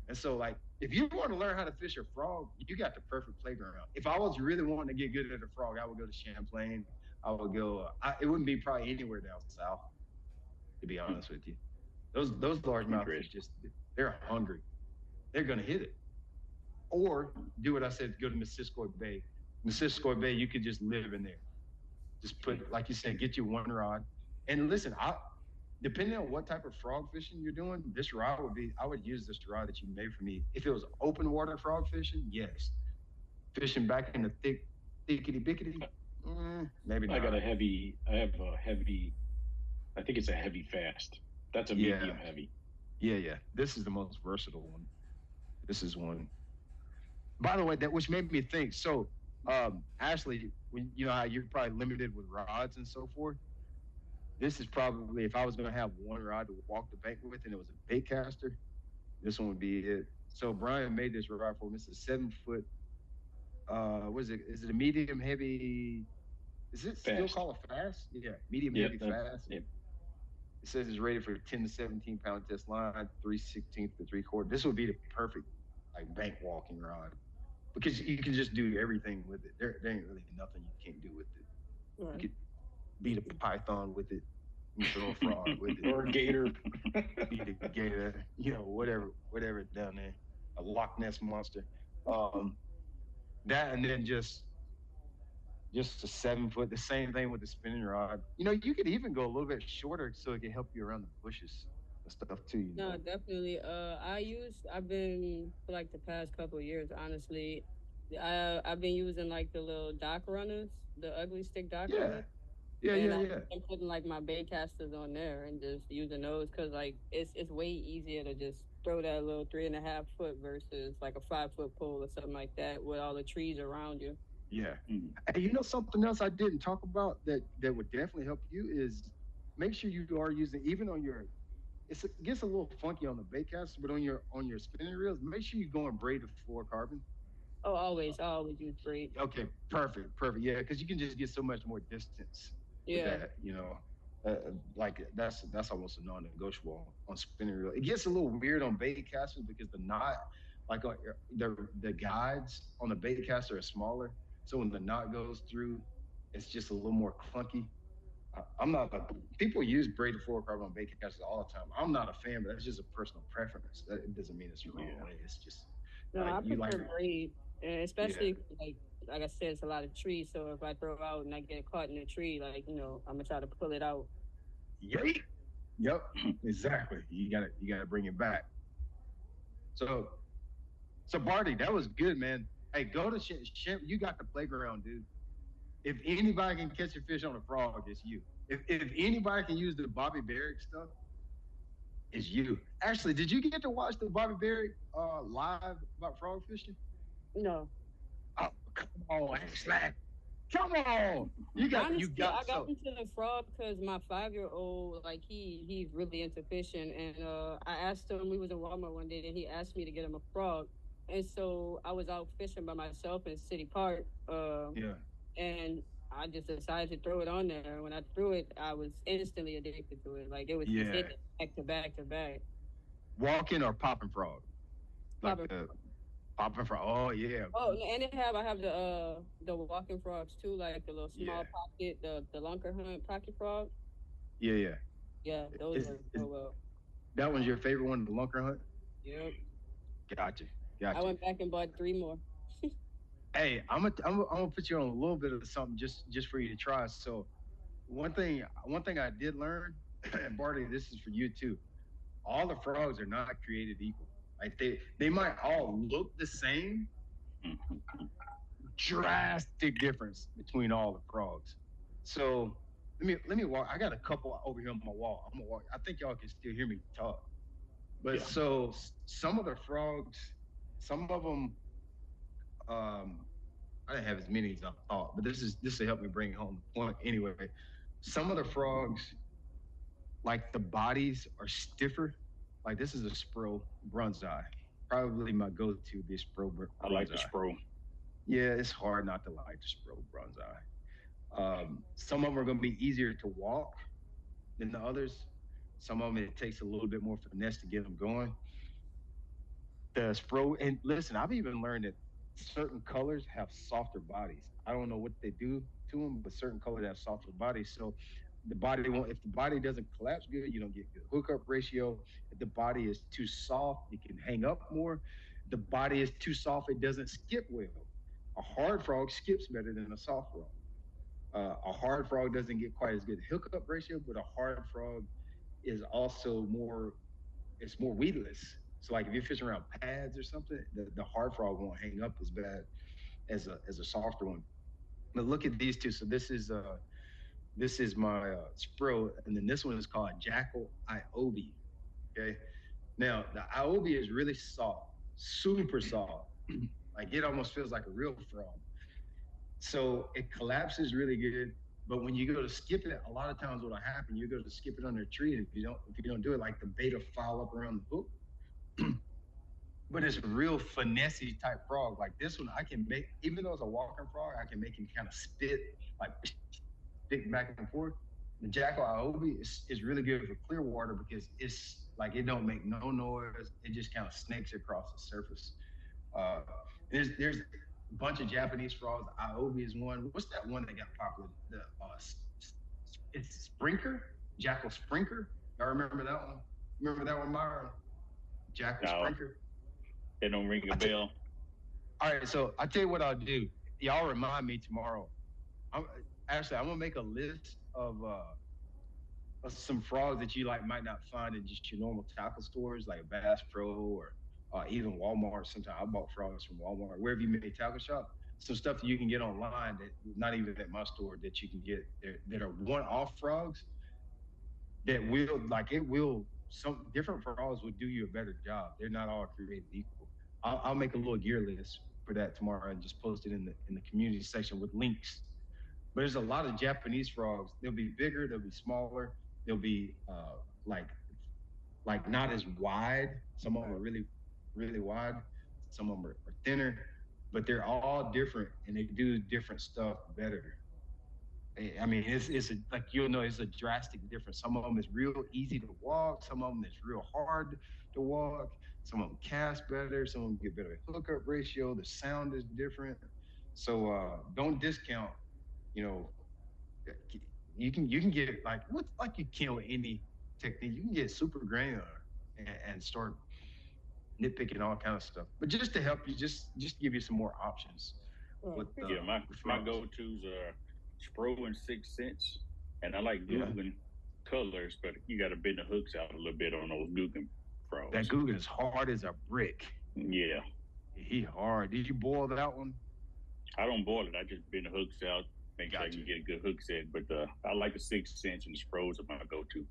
And so, like, if you want to learn how to fish a frog, you got the perfect playground. If I was really wanting to get good at a frog, I would go to Champlain. I would go. It wouldn't be probably anywhere down south, to be honest with you. Those largemouth fish they're hungry. They're gonna hit it. Or do what I said, go to Missisquoi Bay. Missisquoi Bay, you could just live in there. Just put, like you said, get you one rod. And listen, depending on what type of frog fishing you're doing, this rod I would use this rod that you made for me. If it was open water frog fishing, yes. Fishing back in the thickety bickety, maybe not. I think it's a heavy fast. That's a medium heavy. Yeah. This is the most versatile one. This is one. By the way, that which made me think. So, Ashley, when you know how you're probably limited with rods and so forth. This is probably if I was going to have one rod to walk the bank with, and it was a bait caster, this one would be it. So Brian made this rod for me. It's a 7 foot. What is it? Is it a medium heavy? Is it fast. Still called a fast? Yeah, medium heavy fast. Yep. It says it's rated for 10 to 17 pound test line, 3/16 to 3/4. This would be the perfect like bank walking rod because you can just do everything with it. There ain't really nothing you can't do with it. Right. You could beat a python with it, you throw a frog with it, or a gator, beat a gator, whatever down there, a Loch Ness monster. That and then just a 7 foot. The same thing with the spinning rod. You could even go a little bit shorter so it can help you around the bushes and stuff too. No, definitely. I've been for like the past couple of years, honestly. I've been using like the little dock runners, the ugly stick dock runners. Yeah. I'm putting like my bait casters on there and just using those because like it's way easier to just throw that little 3.5 foot versus like a 5 foot pole or something like that with all the trees around you. Yeah. And something else I didn't talk about that would definitely help you is make sure you are using even on your it gets a little funky on the bait caster, but on your spinning reels, make sure you go and braid the fluorocarbon. Oh, always. I always use braid. Okay, perfect. Yeah, because you can just get so much more distance. Yeah. With that, like that's almost a non-negotiable on spinning reel. It gets a little weird on bait casters because the knot, like the guides on the bait caster are smaller, so when the knot goes through, it's just a little more clunky. People use braided fluorocarbon on bait casters all the time. I'm not a fan, but that's just a personal preference. It doesn't mean it's wrong. It's just no, I prefer braid, and especially like I said, it's a lot of trees. So if I throw out and I get caught in a tree, like I'm gonna try to pull it out. Yep, exactly. You gotta bring it back. So Barty, that was good, man. Hey, go to you got the playground, dude. If anybody can catch a fish on a frog, it's you. If anybody can use the Bobby Barrick stuff, it's you. Actually, did you get to watch the Bobby Barrick live about frog fishing? No. Oh, come on, Ashley. Come on. You Honestly, got I got so into the frog because my 5-year-old, like he's really into fishing, and I asked him. We was in Walmart one day, and he asked me to get him a frog, and so I was out fishing by myself in City Park, yeah, and I just decided to throw it on there. When I threw it, I was instantly addicted to it. Like it was just yeah. hitting back to back to back. Walking or popping frog. Like Popping. the popping frog. Oh yeah. Oh, and I have the walking frogs too, like the little small Yeah. pocket, the lunker hunt pocket frog. Yeah, yeah. Yeah, those work Is so well. that one's your favorite one, the lunker hunt? Yep. Gotcha. I Gotcha. went back and bought three more. Hey, I'm gonna put you on a little bit of something just for you to try. So one thing I did learn, and Barty, this is for you too. All the frogs are not created equal. Like they might all look the same, drastic difference between all the frogs. So let me walk. I got a couple over here on my wall. I'm gonna walk. I think y'all can still hear me talk. But Yeah. so some of the frogs, some of them, um, I didn't have as many as I thought. But this will help me bring home the point anyway. Some of the frogs, like the bodies are stiffer. Like this is a spro bronze eye. Probably my go-to be spro I like bronze the eye. Spro. Yeah, it's hard not to like the spro bronze eye. Some of them are going to be easier to walk than the others. Some of them it takes a little bit more finesse to get them going. The spro and listen, I've even learned that certain colors have softer bodies. I don't know what they do to them, but certain colors have softer bodies. So the body won't. If the body doesn't collapse good, you don't get good hookup ratio. If the body is too soft, it can hang up more. If the body is too soft, it doesn't skip well. A hard frog skips better than a soft frog. A hard frog doesn't get quite as good hookup ratio, but a hard frog is also more. It's more weedless. So like if you're fishing around pads or something, the hard frog won't hang up as bad as a softer one. But look at these two. So this is my spro, and then this one is called Jackal Iobi. Okay. Now the Iobi is really soft, super soft. Like it almost feels like a real frog. So it collapses really good. But when you go to skip it, a lot of times what'll happen, you go to skip it under a tree, and if you don't do it, like the bait will foul up around the hook. But it's a real finessey type frog. Like this one, I can make, even though it's a walking frog, I can make him kind of spit, like stick back and forth. The Jackal Iobi is really good for clear water because it's like it don't make no noise. It just kind of snakes across the surface. Uh, there's a bunch of Japanese frogs. Iobi is one. What's that one that got popular? It's Sprinker, Jackal Sprinker. Y'all remember that one? Remember that one, Myron? Jackal No, Sprinker. it don't ring a bell. All right, so I tell you what I'll do. Y'all remind me tomorrow. I'm gonna make a list of some frogs that you like might not find in just your normal tackle stores like Bass Pro or even Walmart. Sometimes I bought frogs from Walmart, wherever you may tackle shop. Some stuff that you can get online that not even at my store that you can get that are one-off frogs that will like it will some different frogs will do you a better job. They're not all created equal. I'll make a little gear list for that tomorrow and just post it in the community section with links. But there's a lot of Japanese frogs. They'll be bigger. They'll be smaller. They'll be like not as wide. Some of them are really really wide. Some of them are thinner. But they're all different and they do different stuff better. I mean, it's like you'll know it's a drastic difference. Some of them is real easy to walk. Some of them is real hard to walk. Some of them cast better. Some of them get better hookup ratio. The sound is different. So don't discount. You know, you can get like what like you can with any technique. You can get super granular and start nitpicking all kind of stuff. But just to help you, just give you some more options Well, with Yeah, my frogs. go tos are Spro and 6 cents, and I like Yeah, Guggen colors, but you got to bend the hooks out a little bit on those Guggen that frogs. Googan is hard as a brick. Yeah, He hard. Did you boil that one? I don't boil it. I just bend the hooks out, make sure I Gotcha. can get a good hook set. But I like the 6 cents and the Spros are my go-to.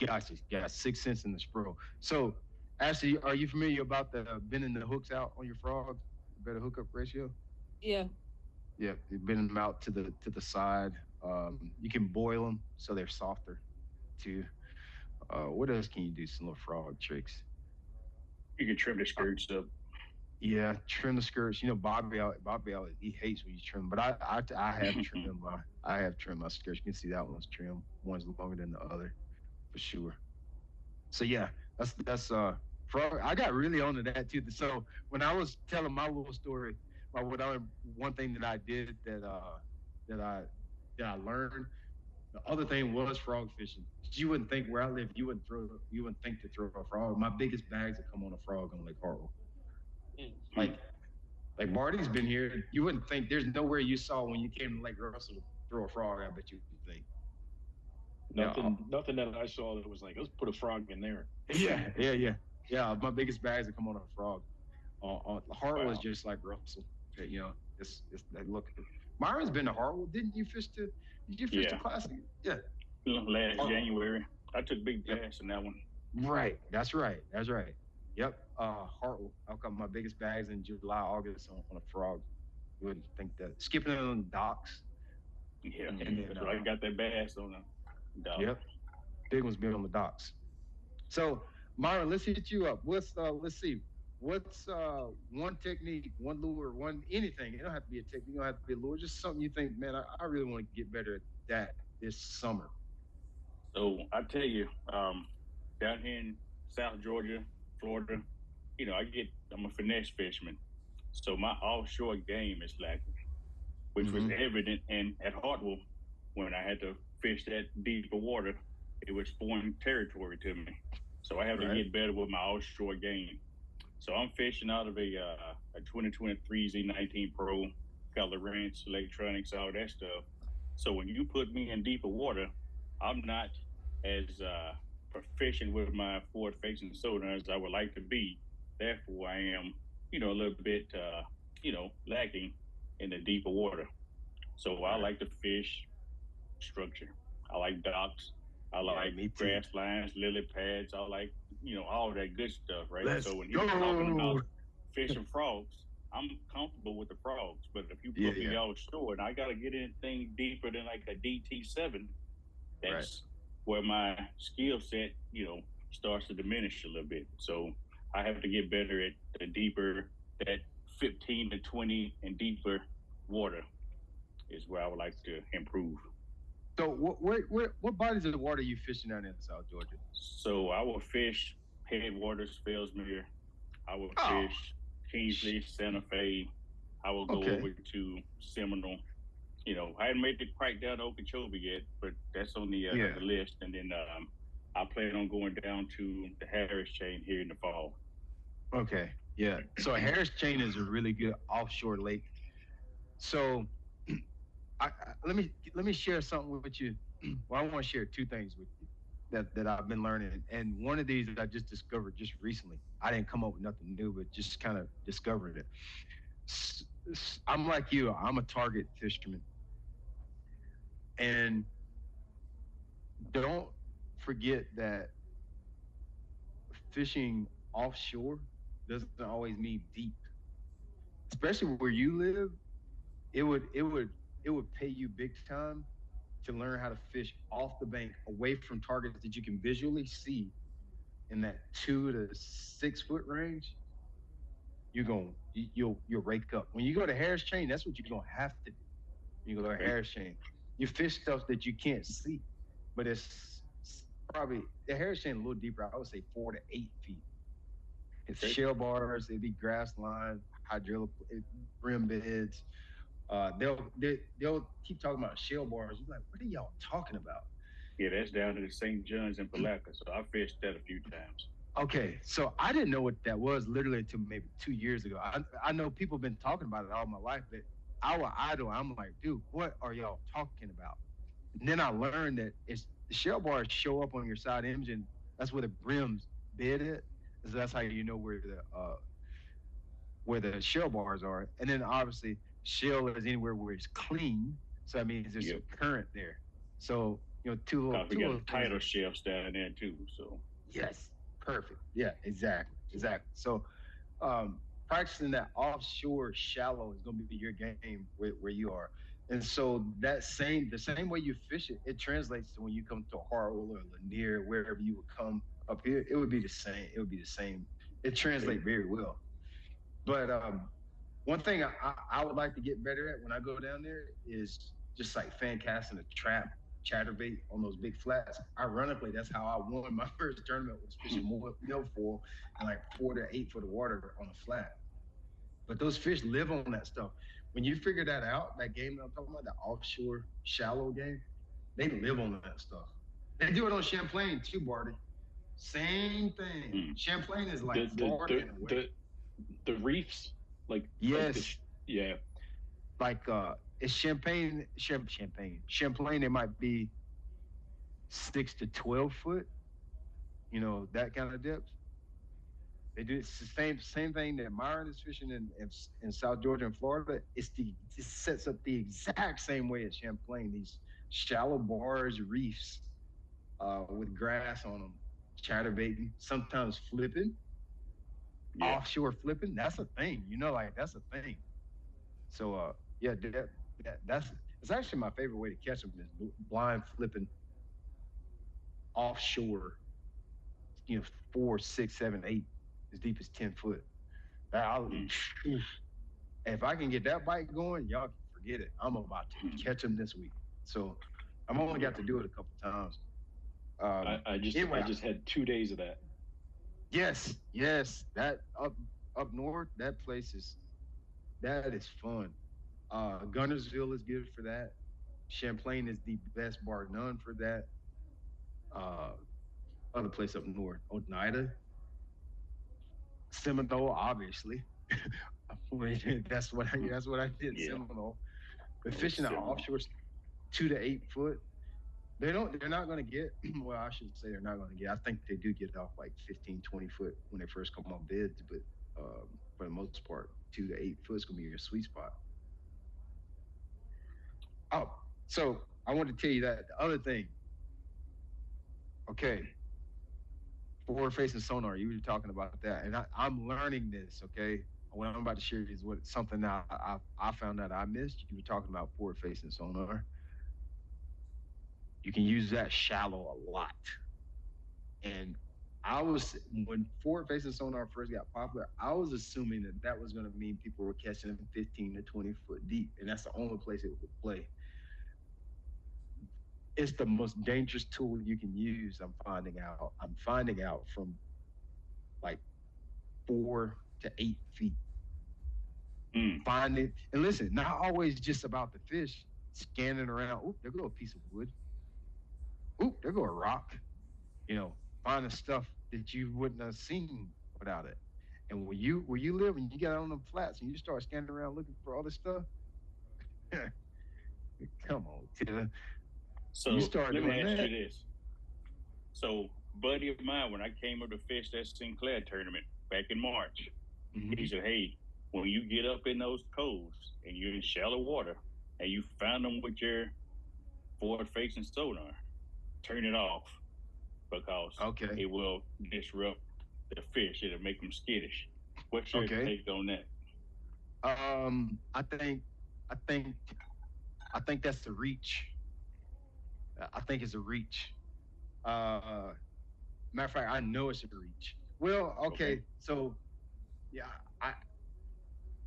Gotcha. Got 6 cents in the Spro. So, Ashley, are you familiar about the bending the hooks out on your frogs? Better hookup ratio? Yeah. Yeah, you bend them out to the side. You can boil them so they're softer too. What else can you do? Some little frog tricks. You can trim the Uh, skirts up. yeah, trim the skirts. You know, Bobby, he hates when you trim, but I have trimmed my skirts. You can see that one's trimmed. One's longer than the other for sure. So yeah, that's frog. I got really onto that too. So when I was telling my little story about one thing that I did that I that I learned. The other thing was frog fishing. You wouldn't think where I live, you wouldn't think to throw a frog. My biggest bags would come on a frog on Lake Hartwell. Like like Marty's been here. You wouldn't think there's nowhere you saw when you came to Lake Russell to throw a frog. I bet you would think. Yeah, Nothing that I saw that was like, let's put a frog in there. yeah. My biggest bags would come on a frog. Hartwell is Wow. just like Russell. You know, it's that look. Myron's been to Hartwell. Didn't you fish to? Did you fish the Yeah. classic? Yeah. Last Har- January, I took big Yep. bass in that one. Right. That's right. That's right. Yep. Hartwell. I've got my biggest bags in July, August on a frog. You wouldn't think that. Skipping it on the docks. Yeah, And then that's what I got that bass on the dog. yep. Big ones being on the docks. So Myron, let's hit you up. Let's see. What's one technique, one lure, one anything? It don't have to be a technique, it don't have to be a lure, just something you think, man, I really want to get better at that this summer. So I tell you, down here in South Georgia, Florida, I'm a finesse fisherman. So my offshore game is lacking, which was Mm-hmm. evident in at Hartwell when I had to fish that deeper water. It was foreign territory to me. So I have to Right. get better with my offshore game. So I'm fishing out of a 2023 Z19 Pro, got the wrench, electronics, all that stuff. So when you put me in deeper water, I'm not as proficient with my forward facing sonar as I would like to be. Therefore, I am, a little bit, lacking in the deeper water. So I Right. like to fish structure. I like docks. I Yeah, like me too. grass lines, lily pads. I like, all that good stuff, right? Let's So when you're talking about go. fishing frogs, I'm comfortable with the frogs. But if you Yeah, put yeah. me offshore and I got to get anything deeper than like a DT7, Right. that's where my skill set, starts to diminish a little bit. So I have to get better at the deeper, that 15 to 20 and deeper water is where I would like to improve. So what bodies of water are you fishing down in South Georgia? So I will fish Headwaters, Fellsmere. I will Oh, fish sh- Kingsley, Santa Fe. I will go okay. over to Seminole. I hadn't made the crack down to Okeechobee yet, but that's on Yeah. the list. And then I plan on going down to the Harris chain here in the fall. Okay. Yeah. So Harris Chain is a really good offshore lake. So let me share something with you. Well, I want to share two things with you that I've been learning, and one of these that I just discovered just recently. I didn't come up with nothing new, but just kind of discovered it. I'm like you. I'm a target fisherman, and don't forget that fishing offshore doesn't always mean deep, especially where you live. It would pay you big time to learn how to fish off the bank away from targets that you can visually see in that 2 to 6 foot range. You'll rake up. When you go to Harris Chain, that's what you're gonna have to do. You go to Okay. Harris Chain. You fish stuff that you can't see, but probably the Harris Chain a little deeper. I would say 4 to 8 feet. It's Okay. shell bars. It'd be grass line, hydrilla brim beds. They'll keep talking about shell bars. You're like, what are y'all talking about? Yeah, that's down to the St. John's and Palaca. So I fished that a few times. Okay, so I didn't know what that was literally until maybe 2 years ago. I know people have been talking about it all my life, but I was idle. I'm like, dude, what are y'all talking about? And then I learned that it's the shell bars show up on your side image, and that's where the brims bed it. So that's how you know where the shell bars are. And then obviously shell is anywhere where it's clean. So that means there's some Yep. current there. So Cause we two got little things title are shifts down there too. So yes, perfect. Yeah, exactly. So practicing that offshore shallow is going to be your game where you are. And so the same way you fish it, it translates to when you come to Harwell or Lanier, wherever you would come up here, it would be the same. It would be the same. It translates very well. But one thing I would like to get better at when I go down there is just like fan casting a trap chatterbait on those big flats. Ironically, that's how I won my first tournament was fishing milfoil and like 4 to 8 foot of water on a flat. But those fish live on that stuff. When you figure that out, that game that I'm talking about, the offshore shallow game, they live on that stuff. They do it on Champlain too, Barty. Same thing. mm. Champlain is like the the Florida the in a way. the the reefs, like the Yes, yeah. like it's Champlain. It might be 6 to 12 foot. That kind of depth. They do it's the same thing that Myron is fishing in South Georgia and Florida. It sets up the exact same way as Champlain. These shallow bars, reefs, with grass on them, chatterbaiting, sometimes flipping, Yeah. offshore flipping. That's a thing. Like that's a thing. So yeah, that's it's actually my favorite way to catch them is blind flipping offshore. 4, 6, 7, 8, as deep as 10 foot. I'll, Mm. if I can get that bite going, y'all can forget it. I'm about to catch them this week. So I've only got to do it a couple times. I Anyway, just had 2 days of that. yes, that up north, that is fun. Gunnersville is good for that. Champlain is the best bar none for that. Uh, Other place up north, Oneida, Seminole, obviously. That's what I did. Yeah. Seminole, but Oh, fishing at Seminole. offshore 2 to 8 foot, they're not going to get. Well, I should say they're not going to get. I think they do get off like 15, 20 foot when they first come on bids, but for the most part, 2 to 8 foot is going to be your sweet spot. Oh, so I want to tell you that the other thing. Okay, forward facing sonar. You were talking about that, and I'm learning this. Okay, what I'm about to share is what something that I found out I missed. You were talking about forward facing sonar. You can use that shallow a lot, and I was when forward facing sonar first got popular. I was assuming that was going to mean people were catching them 15 to 20 foot deep, and that's the only place it would play. It's the most dangerous tool you can use. I'm finding out from like 4 to 8 feet. Mm. Find it and listen. Not always just about the fish. Scanning around. Oop, there go a piece of wood. Oop, there go a rock. Finding stuff that you wouldn't have seen without it. And where you live and you get out on the flats and you start scanning around looking for all this stuff, come on, Tina. You So start let me doing ask you that. this. So, buddy of mine, when I came up to fish that Sinclair tournament back in March, he Mm-hmm. said, "Hey, when you get up in those coves and you're in shallow water and you found them with your forward-facing sonar, turn it off because Okay. it will disrupt the fish. It'll make them skittish." What's your Okay. take on that? I think, I think, I think that's the reach. I think it's a reach. Uh, Matter of fact, I know it's a reach. Well, Okay. okay, so yeah, I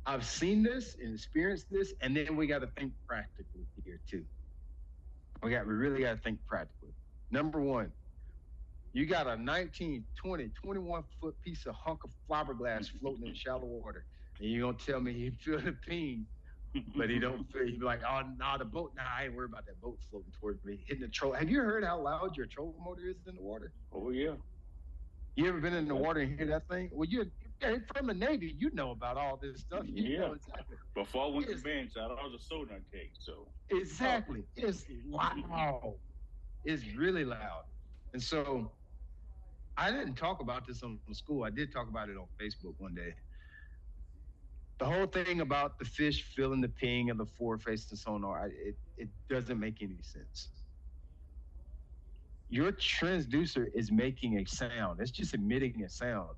I've seen this and experienced this, and then we got to think practically here too. We really got to think practically. Number one, you got a 19, 20, 21 foot piece of hunk of fiberglass floating in shallow water, and you're gonna tell me he feel the ping, but he don't feel. He be like, oh, nah, the boat. Nah, I ain't worried about that boat floating towards me, hitting the troll. Have you heard how loud your trolling motor is in the water? Oh yeah. You ever been in the Yep. water and hear that thing? Well, you're from the Navy. You know about all this stuff. You know Yeah. exactly. Before I went to It's bench, I was a sonar tech. So, oh, exactly. It's loud. It's really loud. And so I didn't talk about this on school. I did talk about it on Facebook one day. The whole thing about the fish feeling the ping of the forward-facing sonar, it doesn't make any sense. Your transducer is making a sound. It's just emitting a sound,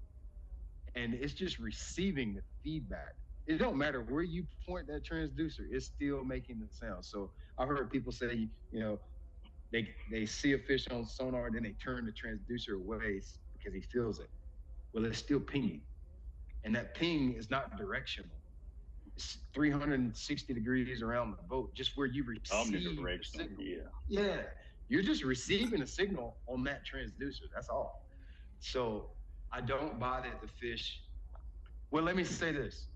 and it's just receiving the feedback. It don't matter where you point that transducer; it's still making the sound. So I've heard people say, they see a fish on sonar, then they turn the transducer away because he feels it. Well, it's still pinging, and that ping is not directional. It's 360 degrees around the boat, just where you receive the Omnidirectional. signal. Yeah. Yeah, you're just receiving a signal on that transducer. That's all. So I don't buy that the fish. Well, let me say this: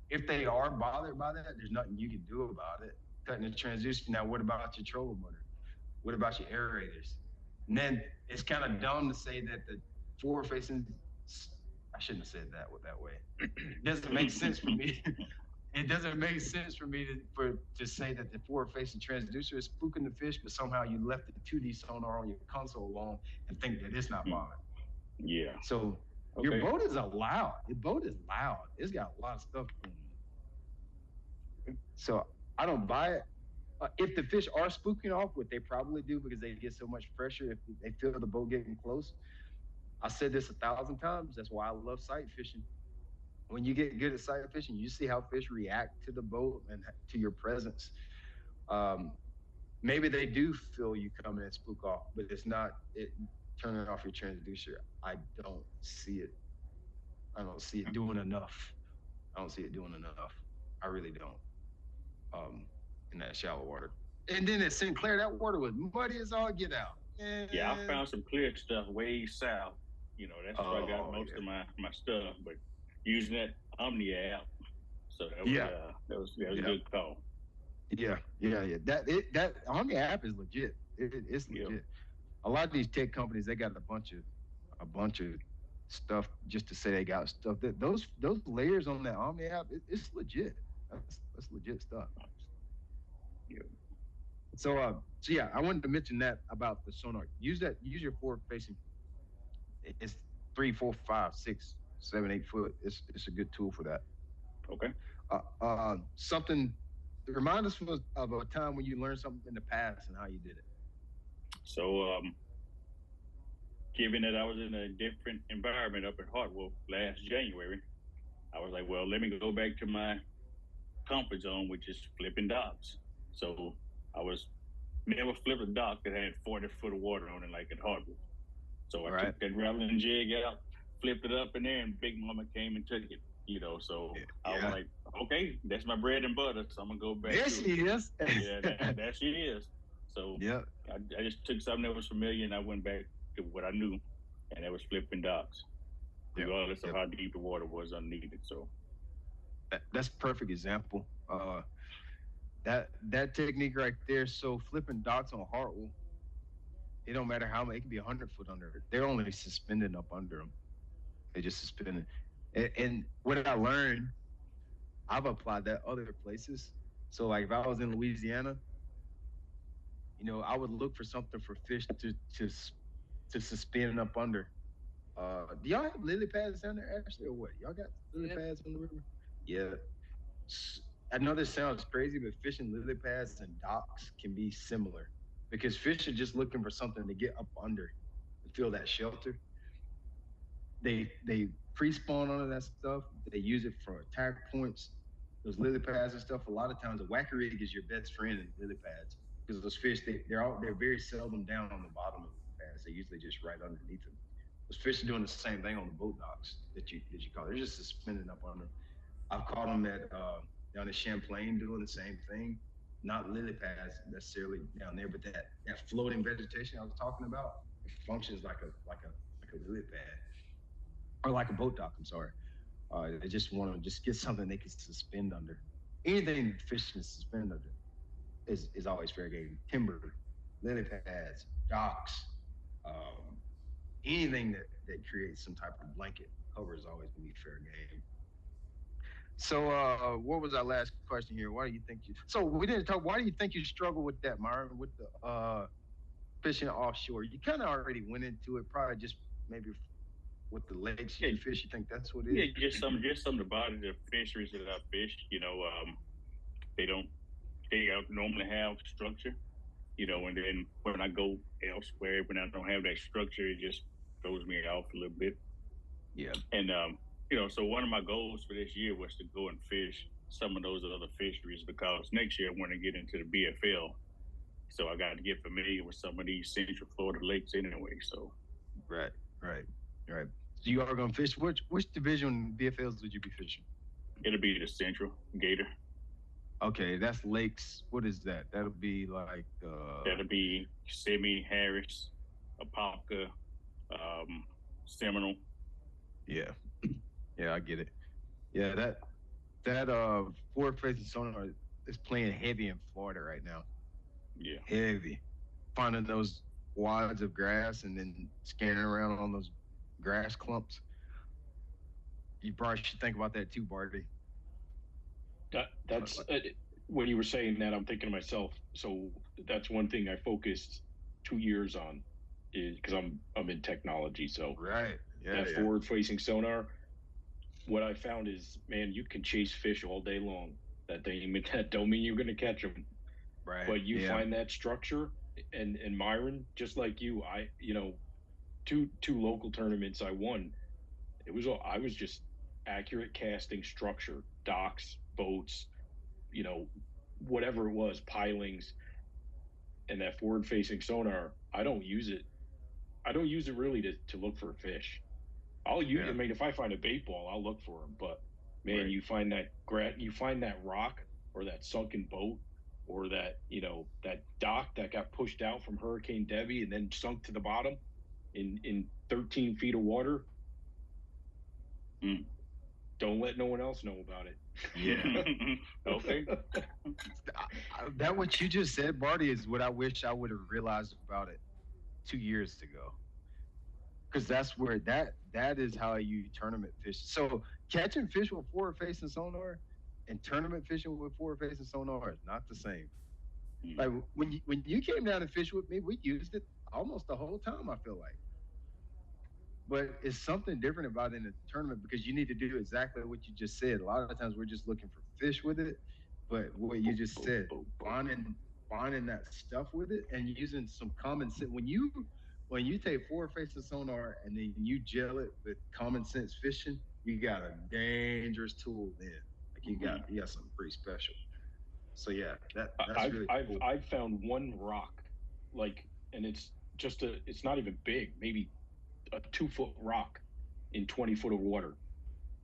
if they are bothered by that, there's nothing you can do about it. Cutting the transducer. Now, what about your trolling motor? What about your aerators? And then it's kind of dumb to say that the forward facing. I shouldn't have said that way. It doesn't make sense for me. It doesn't make sense for me to say that the forward facing transducer is spooking the fish, but somehow you left the 2D sonar on your console alone and think that it's not bothering. Yeah. So your Okay. boat is loud. Your boat is loud. It's got a lot of stuff going on. So I don't buy it. If the fish are spooking off, what they probably do because they get so much pressure, if they feel the boat getting close. I said this 1,000 times. That's why I love sight fishing. When you get good at sight fishing, you see how fish react to the boat and to your presence. Um, Maybe they do feel you coming and spook off, but it's not it turning off your transducer. I don't see it. I don't see it doing enough. I don't see it doing enough. I really don't. Um, in that shallow water. And then at Sinclair, that water was muddy as all get out. Yeah, I And found some clear stuff way south. That's where I got oh most yeah, of my stuff. But using that Omni app, so yeah, that was a yeah, good call. yeah. That on the app is legit. It's Yep. legit. A lot of these tech companies they got a bunch of stuff just to say they got stuff. That those layers on that Omni app, it's legit. That's legit stuff. Yep. So yeah, I wanted to mention that about the sonar. Use that. Use your forward facing. It's 3, 4, 5, 6, 7, 8 foot. It's a good tool for that. Okay. Something. Remind us of a time when you learned something in the past and how you did it. So, given that I was in a different environment up in Hartwell last January, I was like, well, let me go back to my comfort zone, which is flipping docks. So I was never flipped a dock that had 40 foot of water on it like at Hartwell. So I Right. took that rattling jig out, flipped it up in there, and Big Mama came and took it. So I was Yeah. like, okay, that's my bread and butter. So I'm gonna go back There to she it. is. Yeah, that she is. So Yeah. I just took something that was familiar and I went back to what I knew, and that was flipping docks, Yep. regardless of Yep. how deep the water was underneath it. So That's a perfect example. That technique right there. So flipping dots on Hartwell, it don't matter how many. It can be 100 foot under it. They're only suspended up under them. They just suspended. And what I learned, I've applied that other places. So like if I was in Louisiana, I would look for something for fish to suspend up under. Do y'all have lily pads down there, Ashley, or what? Y'all got lily Yep. pads on the river? Yeah. I know this sounds crazy, but fishing lily pads and docks can be similar because fish are just looking for something to get up under and feel that shelter. They pre-spawn onto that stuff. They use it for attack points. Those lily pads and stuff. A lot of times, a whacker rig is your best friend in lily pads because those fish they're very seldom down on the bottom of the pads. They're usually just right underneath them. Those fish are doing the same thing on the boat docks that you call. They're just suspended up on them. I've caught them at down at Champlain doing the same thing. Not lily pads necessarily down there, but that floating vegetation I was talking about, it functions like a lily pad or like a boat dock. I'm sorry. They just want to just get something they can suspend under. Anything fish can suspend under is always fair game. Timber, lily pads, docks, um, anything that creates some type of blanket cover is always going to be fair game. So, what was our last question here? Why do you think you? So we didn't talk. Why do you think you struggle with that, Myron, with the fishing offshore? You kind of already went into it, probably just maybe with the lakes Yeah, you fish? You think that's what it yeah, is? just some about it. The fisheries that I fish, they don't they don't normally have structure, and then when I go elsewhere, when I don't have that structure, it just throws me off a little bit. Yeah. And so one of my goals for this year was to go and fish some of those other fisheries because next year I want to get into the BFL. So I got to get familiar with some of these Central Florida lakes anyway. So Right. Right. Right. So you are going to fish. Which division BFLs would you be fishing? it'll be the Central Gator. Okay, that's lakes. What is that? That'll be like That'll be Simi, Harris, Apopka, um, Seminole. yeah. Yeah, I get it. Yeah, that forward facing sonar is playing heavy in Florida right now. Yeah. Heavy. Finding those wads of grass and then scanning around on those grass clumps. You probably should think about that too, Barty. That's when you were saying that, I'm thinking to myself. So that's one thing I focused 2 years on, is because I'm in technology. So Right. Yeah, that yeah. forward facing sonar, what I found is, man, you can chase fish all day long. That don't mean you're going to catch them, Right. but you Yeah. find that structure. And Myron, just like you, two local tournaments I won. I was just accurate casting structure, docks, boats, you know, whatever it was, pilings, and that forward facing sonar. I don't use it. I don't use it really to look for a fish. I Yeah. mean, if I find a bait ball, I'll look for them. But man, Right. you find that rock or that sunken boat or that dock that got pushed out from Hurricane Debbie and then sunk to the bottom in 13 feet of water. Mm. Don't let no one else know about it. Yeah. Okay. That what you just said, Barty, is what I wish I would have realized about it 2 years ago. Because that's where that is how you tournament fish. So catching fish with forward facing sonar and tournament fishing with forward facing sonar is not the same. Like when you came down and fished with me, we used it almost the whole time. I feel like, but it's something different about it in a tournament because you need to do exactly what you just said. A lot of times we're just looking for fish with it, but what you just said, finding that stuff with it and using some common sense. When you take forward facing sonar and then you gel it with common sense fishing, you got a dangerous tool then. Like you got something pretty special. So yeah, that's I've really I've cool. I've found one rock, like, and it's not even big, maybe a 2 foot rock in 20 foot of water.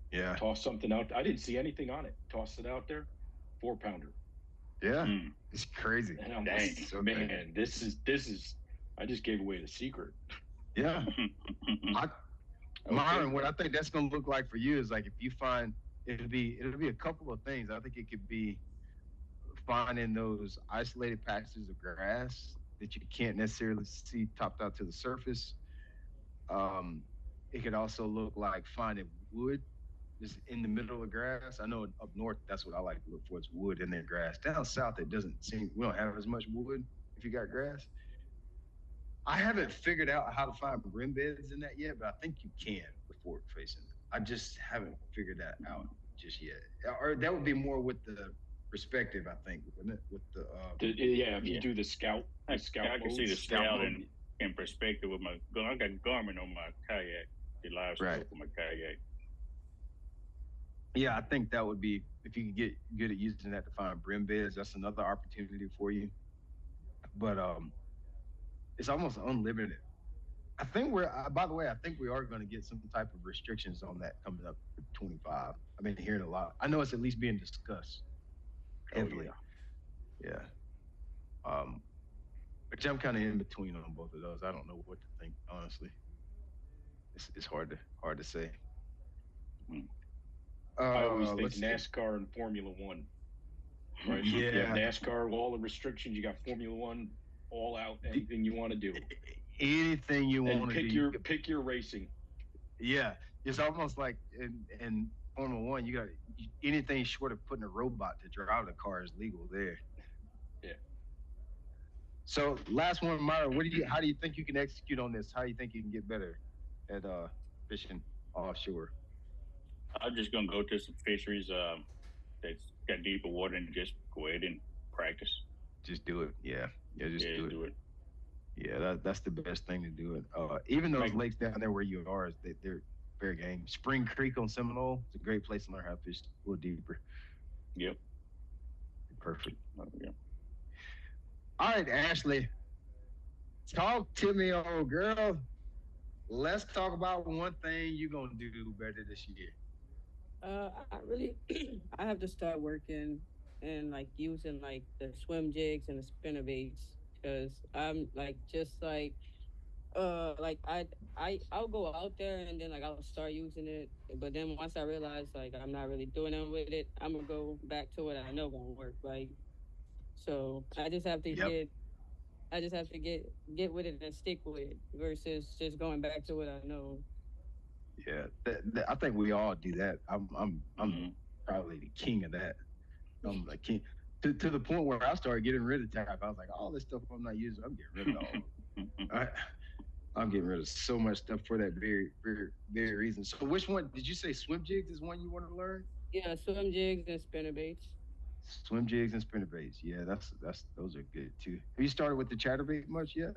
Yeah. Toss something out. I didn't see anything on it. Tossed it out there, 4 pounder. Yeah. It's crazy. And I'm Dang. like, So man, crazy. this is. I just gave away the secret. Yeah. I, Okay. Myron, what I think that's gonna look like for you is like if you find it'll be a couple of things. I think it could be finding those isolated patches of grass that you can't necessarily see topped out to the surface. Um, it could also look like finding wood just in the middle of grass. I know up north that's what I like to look for. It's wood in the grass. Down south it doesn't seem we don't have as much wood if you got grass. I haven't figured out how to find brim beds in that yet, but I think you can with forward facing. I just haven't figured that out just yet. Or that would be more with the perspective, I think, wouldn't it? With the Yeah, if you Yeah. do I, the scout I can see the modes. scout scout mode. in perspective with I got Garmin on my kayak, the live Right. scope on my kayak. Yeah, I think that would be if you could get good at using that to find brim beds, that's another opportunity for you. But it's almost unlimited. I think by the way, I think we are going to get some type of restrictions on that coming up for 25. I've been hearing a lot. I know it's at least being discussed Oh heavily. yeah. Yeah. Um, which I'm kind of in between on both of those. I don't know what to think, honestly. It's hard to say. Mm. I always think Let's see. NASCAR and Formula One, right? You have Yeah. NASCAR, all the restrictions. You got Formula One, all out, anything you want to do, Anything you and want to do, pick your racing. yeah. It's almost like in Formula One, you got anything short of putting a robot to drive the car is legal there. Yeah. So last one, Myra, how do you think you can execute on this? How do you think you can get better at fishing offshore? I'm just gonna go to some fisheries that's got deeper water and just go ahead and practice. Just do it. Yeah, yeah, just Yeah, do it. do it. Yeah, that's the best thing to do. It. Even those Make lakes down there where you are, they're fair game. Spring Creek on Seminole, it's a great place to learn how to fish a little deeper. yep. Perfect. Yeah. All right, Ashley, talk to me, old girl. Let's talk about one thing you're gonna do better this year. I really, I have to start working and like using like the swim jigs and the spinner baits because I'm like just like I'll go out there and then like I'll start using it, but then once I realize like I'm not really doing it with it, I'm gonna go back to what I know gonna work. Like so, I just have to get with it and stick with it versus just going back to what I know. Yeah, I think we all do that. I'm Hmm. probably the king of that. I'm like king to the point where I started getting rid of tap. I was like, all this stuff I'm not using, I'm getting rid of all. I, I'm getting rid of so much stuff for that very reason. So, which one did you say? Swim jigs is one you want to learn? Yeah, swim jigs and spinner baits. Swim jigs and spinner baits. Yeah, that's those are good too. Have you started with the chatterbait much yet?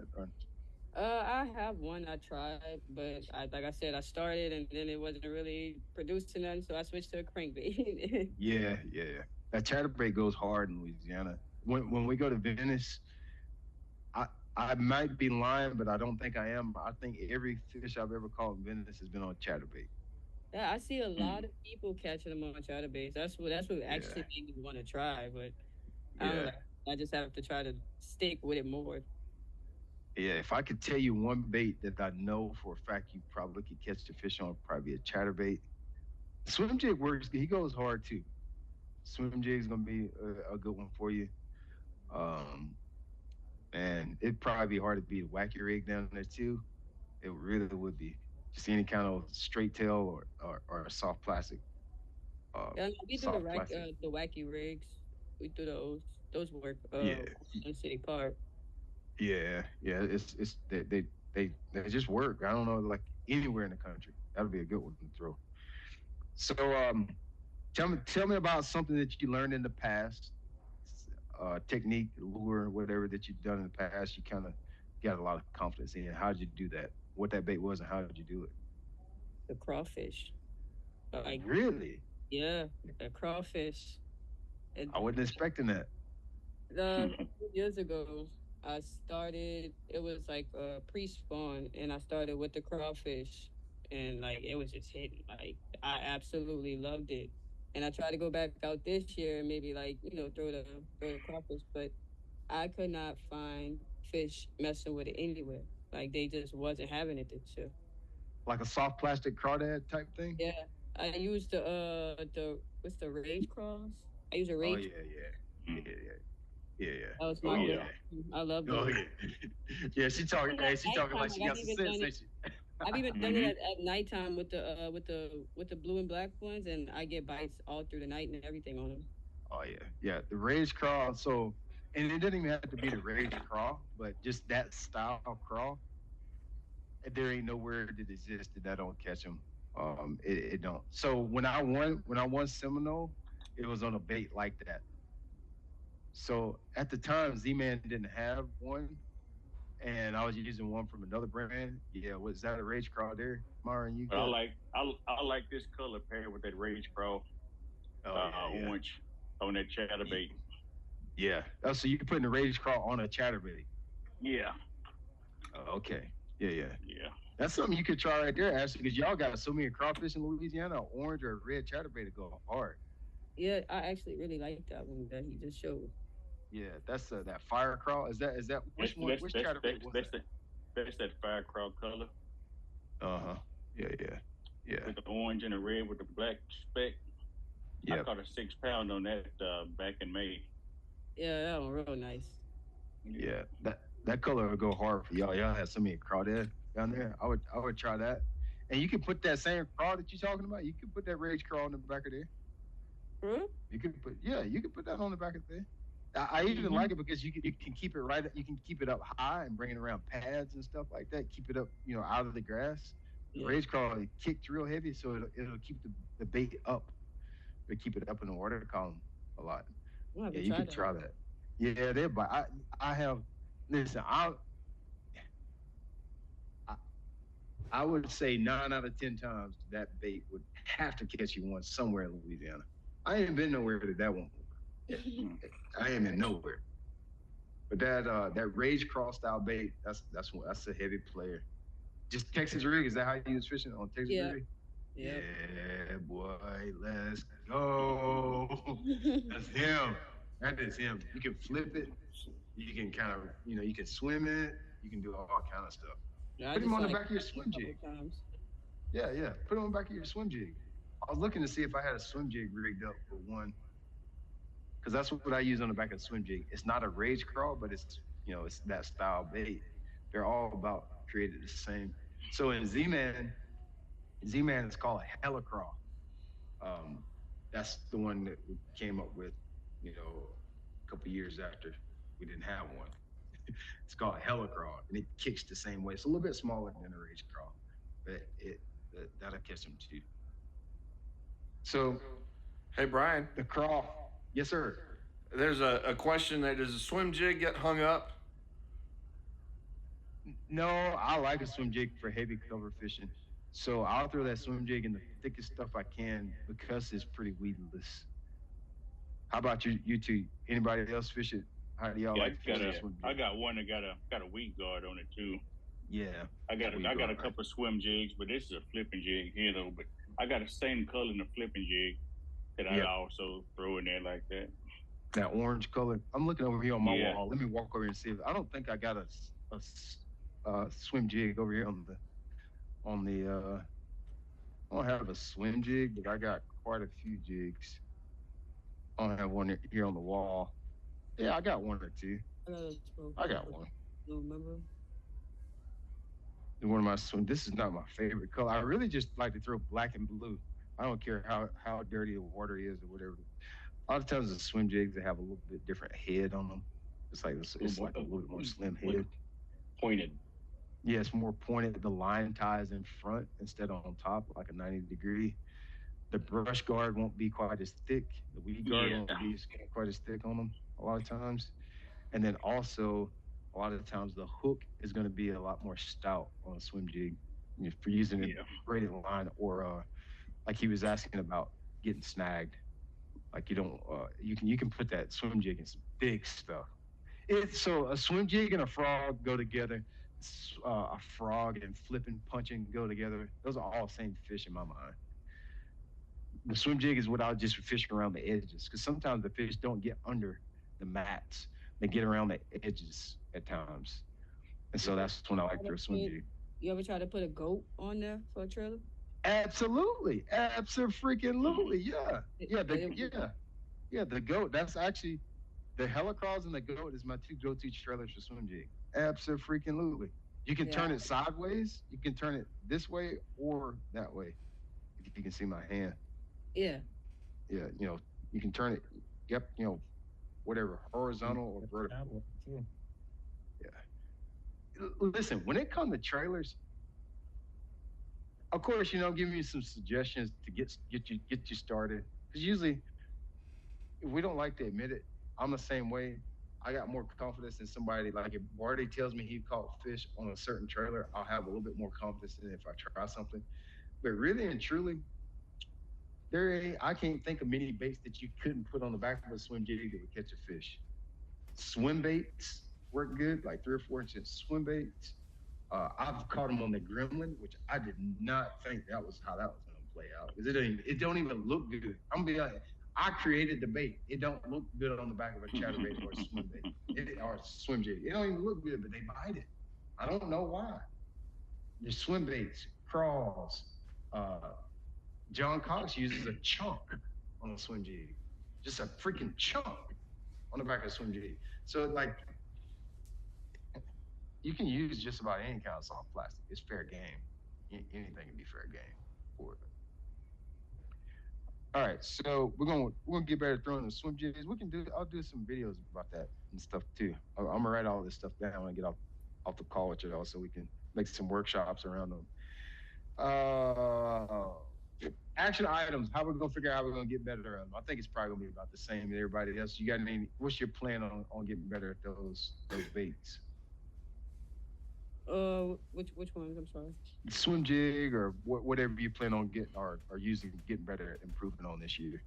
I have one I tried, but like I said, I started and then it wasn't really producing none, so I switched to a crankbait. Yeah. That chatterbait goes hard in Louisiana. When we go to Venice, I I might be lying, but I don't think I am. I think every fish I've ever caught in Venice has been on chatterbait. Yeah, I see a lot of people catching them on chatterbaits. That's what Yeah, actually made me want to try, but I don't know. yeah, I just have to try to stick with it more. yeah. If I could tell you one bait that I know for a fact you probably could catch the fish on, probably a chatterbait. Swim jig works. He goes hard too. Swim jig's gonna be a good one for you. Um, and it'd probably be hard to beat a wacky rig down there too. It really would be. Just any kind of straight tail or a soft plastic. Yeah, no, we do Soft plastic. the wacky rigs. We do those. Those work. Yeah, In City Park. yeah. It's they just work. I don't know, like anywhere in the country. That'd be a good one to throw. So tell me about something that you learned in the past, technique, lure, whatever that you've done in the past. You kind of got a lot of confidence in. How did you do that? What that bait was and how did you do it? The crawfish. Like Really? yeah, the crawfish. It, I wasn't expecting that. years ago, I started. It was like pre-spawn, and I started with the crawfish, and like it was just hitting. Like I absolutely loved it, and I tried to go back out this year and maybe like throw the crawfish, but I could not find fish messing with it anywhere. Like they just wasn't having it this year. Like a soft plastic crawdad type thing? Yeah, I used the what's the rage cross? I use a Oh rage. yeah, yeah. That was Oh my Oh go. yeah. yeah. I love Oh those. yeah. Yeah, she talking. Even Hey, at she talking like nighttime, she got some sense, ain't she? I've even done it Hmm. at nighttime with the blue and black ones, and I get bites all through the night and everything on them. Oh yeah. The rage crawl. So, and it didn't even have to be the rage crawl, but just that style crawl. There ain't nowhere that exists that don't catch them. It don't. So when I won Seminole, it was on a bait like that. So at the time, Z Man didn't have one, and I was using one from another brand. Yeah, was that a rage crawl there, Myron? You But I good? like I like this color paired with that rage crow Oh yeah, orange on that yeah, chatterbait. yeah. Oh, so you putting the rage crawl on a chatterbait? Yeah. Oh, okay, yeah. Yeah. That's something you could try right there, Ashley, because y'all got so many crawfish in Louisiana. Orange or red chatterbait to go hard. Yeah, I actually really like that one that he just showed. Yeah, that's that fire crawl. Is that That's which one? that's Which that's chatterbait that's was that's that? the that's that fire crow color Uh huh. Yeah. with the orange and the red with the black speck. I Yep. caught a 6 pound on that back in May. Yeah, that one real nice. Yeah. Yeah. That color would go hard for y'all. Y'all have so many crawdad down there. I would try that. And you can put that same crawl that you're talking about. You can put that rage crawl on the back of there. Huh? You can put that on the back of there. I even Hmm. like it because you can keep it right. You can keep it up high and bring it around pads and stuff like that. Keep it up, out of the grass. The Yeah. rage crawl it kicked real heavy, so it'll keep the bait up. They keep it up in the water column a lot. I Yeah, haven't you tried could that. try that. Yeah, they but I have listen, I I would say 9 out of 10 times that bait would have to catch you one somewhere in Louisiana. I ain't been nowhere that won't work. I ain't been nowhere. But that rage crawl style bait, that's a heavy player. Just Texas rig, is that how you was fishing on Texas Yeah. rig? Yep. Yeah, boy, let's go. That's him. That is him. You can flip it. You can kind of, you can swim in it. You can do all kind of stuff. Yeah, I Put him just on the like back of your a swim couple jig. times. Yeah, yeah. Put him on the back of your swim jig. I was looking to see if I had a swim jig rigged up for one, because that's what I use on the back of the swim jig. It's not a rage crawl, but it's that style bait. They're all about created the same. So in Z-Man is called a helicrawl. Um, that's the one that we came up with, a couple years after we didn't have one. It's called a helicrawl, and it kicks the same way. It's a little bit smaller than a rage crawl, but that'll catch them too. So Hey, Brian, the crawl, yes sir. there's a question there. Does a swim jig get hung up? No, I like a swim jig for heavy cover fishing. So I'll throw that swim jig in the thickest stuff I can because it's pretty weedless. How about you two? Anybody else fish it? How do y'all Yeah, like fishing swim I jig? got one that got a weed guard on it too. Yeah, I got a couple of swim jigs, but this is a flipping jig here though. But I got the same color in the flipping jig that I yep. also throw in there like that. That orange color. I'm looking over here on my Yeah. wall. Let me walk over here and see. I don't think I got a swim jig over here on the. I don't have a swim jig, but I got quite a few jigs. I don't have one here on the wall. Yeah, I got one or two. I got a smoke. I got one. You remember? One of my swim. This is not my favorite color. I really just like to throw black and blue. I don't care how dirty the water is or whatever. A lot of times the swim jigs they have a little bit different head on them. It's like a little bit more slim Like head. pointed. Yeah, it's more pointed. The line ties in front instead of on top, like a 90 degree. The brush guard won't be quite as thick. The weed guard Yeah. won't be quite as thick on them a lot of times. And then also, a lot of the times the hook is going to be a lot more stout on a swim jig for using a Yeah. braided line or like he was asking about getting snagged. Like you don't, you can put that swim jig in some big stuff. So a swim jig and a frog go together. A frog and flipping, punching go together. Those are all the same fish in my mind. The swim jig is what I just fish around the edges because sometimes the fish don't get under the mats; they get around the edges at times, and so that's when I like to throw swim jig. You ever try to put a goat on there for a trailer? Absolutely, absolutely, yeah, yeah. The goat. That's actually the helicross and the goat is my two go-to trailers for swim jig. Absolutely. You can turn Yeah. it sideways. You can turn it this way or that way. If you can see my hand. Yeah. Yeah, you can turn it. Yep, whatever, horizontal or vertical. Yeah. Listen, when it comes to trailers, of course, give me some suggestions to get you started. Because usually, if we don't like to admit it, I'm the same way. I got more confidence in somebody. Like if Barty tells me he caught fish on a certain trailer, I'll have a little bit more confidence in it if I try something. But really and truly, I can't think of many baits that you couldn't put on the back of a swim jig that would catch a fish. Swim baits work good, like 3 or 4 inch swim baits. I've caught them on the Gremlin, which I did not think that was how that was going to play out because it don't even look good. I'm gonna be honest. I created the bait. It don't look good on the back of a chatterbait or a swim bait or a swim jig. It don't even look good, but they bite it. I don't know why. The swim baits, crawls. Uh, John Cox uses a chunk on a swim jig, just a freaking chunk on the back of a swim jig. So like, you can use just about any kind of soft plastic. It's fair game. Anything can be fair game for it. All right, so we're gonna get better at throwing the swim jigs. I'll do some videos about that and stuff too. I'm gonna write all this stuff down when I get off the call with y'all, so we can make some workshops around them. Uh, action items. How we gonna figure out how we're gonna get better at them? I think it's probably gonna be about the same as everybody else. You got any? What's your plan on getting better at those baits? Which ones? I'm sorry. Swim jig or whatever you plan on getting or using, getting better at improving on this year.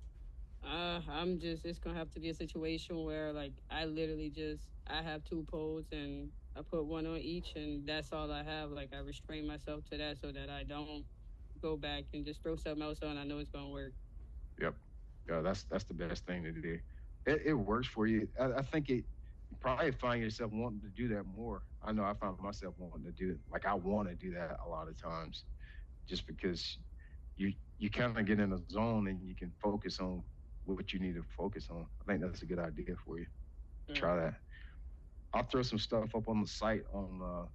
I'm just. It's gonna have to be a situation where like I literally just I have two poles and I put one on each and that's all I have. Like I restrain myself to that so that I don't go back and just throw something else on. I know it's gonna work. Yep. Yeah, that's the best thing to do. It works for you. I think you probably find yourself wanting to do that more. I know I found myself wanting to do it. Like I want to do that a lot of times, just because you kind of get in a zone and you can focus on what you need to focus on. I think that's a good idea for you. Yeah. Try that. I'll throw some stuff up on the site on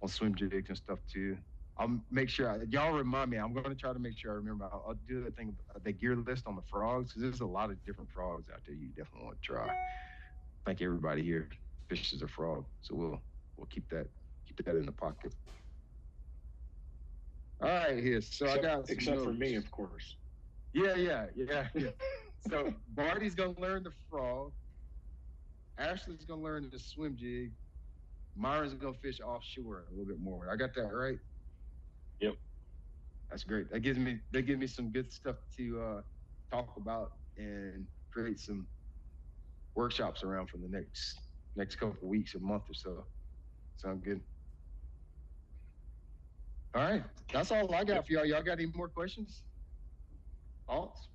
swim jigs and stuff too. I'll make sure y'all remind me. I'm going to try to make sure I remember. I'll do the thing, the gear list on the frogs because there's a lot of different frogs out there. You definitely want to try. I think everybody here fishes a frog, so we'll keep that in the pocket. All right, here. So except, I got some except for notes. me, of course. Yeah. So Barty's gonna learn the frog. Ashley's gonna learn the swim jig. Myron's gonna fish offshore a little bit more. I got that right. Yep. That's great. They give me some good stuff to talk about and create some workshops around for the next couple of weeks or month or so. Sound good? All right, that's all I got for y'all. Y'all got any more questions? Thoughts?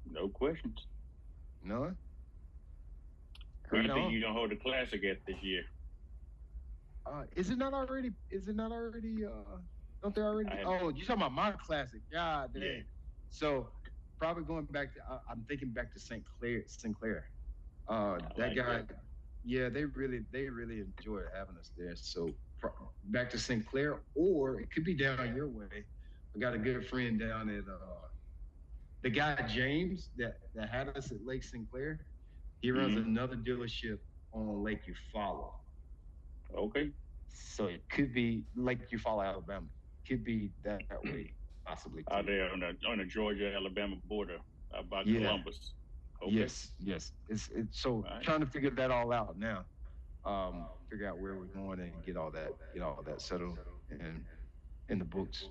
No questions. No. Where do you think you're gonna hold the classic at this year? Is it not already? Is it not already? Don't they already? Oh, you talking about my classic? God dang. Yeah. So probably going back to. I'm thinking back to Sinclair. That like guy. that. Yeah, they really enjoyed having us there. So back to Sinclair, or it could be down your way. I got a good friend down at the guy James that had us at Lake Sinclair. He runs another dealership on Lake Eufaula. Okay. So it could be Lake Eufaula, Alabama. Could be that way, possibly. Too. Out there on the Georgia Alabama border, about Columbus. Okay. Yes. It's so right. Trying to figure that all out now. Figure out where we're going and get all that settled and in the books.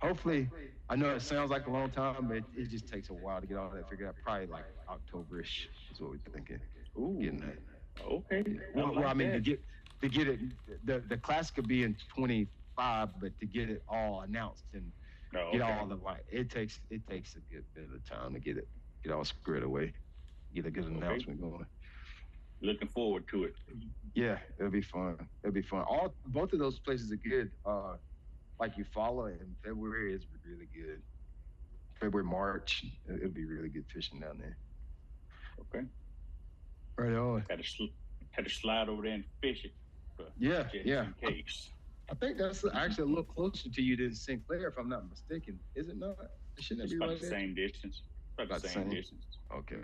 Hopefully, I know it sounds like a long time, but it just takes a while to get all that figured out. Probably like October-ish is what we're thinking. Ooh. Getting that. Okay. Yeah. Well, I mean, to get it, the class could be in 25, but to get it all announced and get all the it takes a good bit of time to get all squared away, get a good announcement going. Looking forward to it. Yeah, it'll be fun. Both of those places are good. Like Eufaula in February is really good. February, March, it'll be really good fishing down there. Okay. Right on. Had to slide over there and fish it. Yeah. In case. I think that's actually a little closer to you than Sinclair, if I'm not mistaken. Is it not? Shouldn't it be about right the there? same distance. About the same distance. Okay.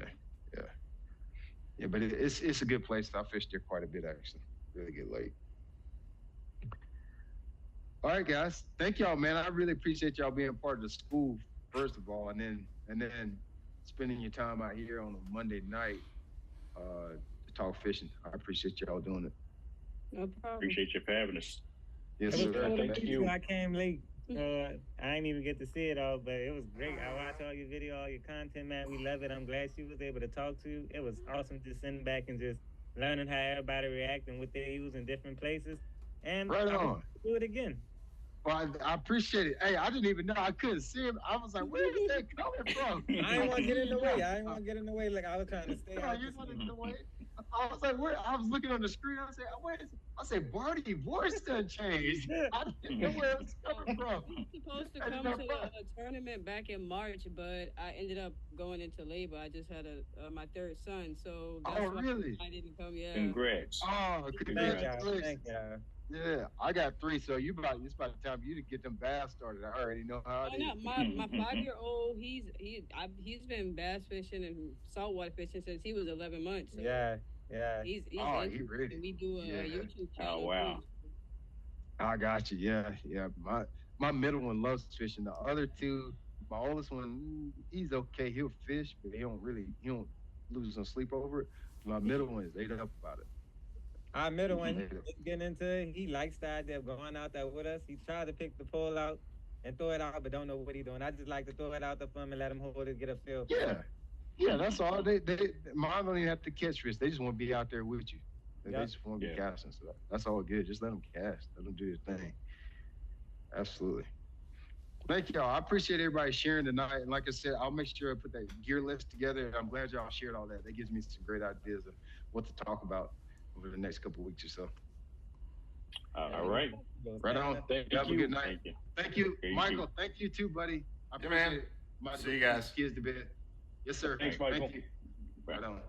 Yeah, but it's a good place. I fished there quite a bit actually. Really good lake. All right, guys. Thank y'all, man. I really appreciate y'all being part of the school, first of all, and then spending your time out here on a Monday night to talk fishing. I appreciate y'all doing it. No problem. Appreciate you for having us. Yes, sir. Thank you. I came late. I didn't even get to see it all, but it was great. I watched all your video, all your content, man. We love it. I'm glad she was able to talk to you. It was awesome just sitting back and just learning how everybody react and what they use in different places. And right on. Do it again. Well, I appreciate it. Hey, I didn't even know. I couldn't see him. I was like, where is that coming from? I didn't want to get in the way. Like, I was trying to stay out. You wanted in the way? I was like, where? I was looking on the screen. I said, where is it? I said, Barty, voice done changed. I didn't know where it was coming from. I was supposed to come to a tournament back in March, but I ended up going into labor. I just had my third son, so that's why really? I didn't come. Yeah. Congrats. Oh, congratulations. Thank you. Yeah, I got 3, so it's about the time you to get them bass started. I already know how it is. My 5-year-old, he's been bass fishing and saltwater fishing since he was 11 months. So yeah. He's he ready. we do a YouTube channel. Oh wow. I got you. Yeah. My middle one loves fishing. The other two, my oldest one, he's okay. He'll fish, but he don't lose no sleep over it. My middle one is ate up about it. Our middle He's one, ate up. he's getting into it. He likes the idea of going out there with us. He tried to pick the pole out and throw it out, but don't know what he's doing. I just like to throw it out there for him and let him hold it, get a feel for it. Yeah, yeah. That's all. They mine don't even have to catch fish. They just want to be out there with you. They Yep. just want to be Yeah. casting. So that's all good. Just let them cast. Let them do their thing. Absolutely. Thank y'all. I appreciate everybody sharing tonight. And like I said, I'll make sure I put that gear list together. I'm glad y'all shared all that. That gives me some great ideas of what to talk about over the next couple of weeks or so. All right. Right on. Thank Have a you. good night. Thank you. Thank you, Thank Michael. you. Thank you too, buddy. I Yeah, appreciate man. it. My See you guys. kids to bed. Yes, sir. Thanks, Michael. Thank you. Right on.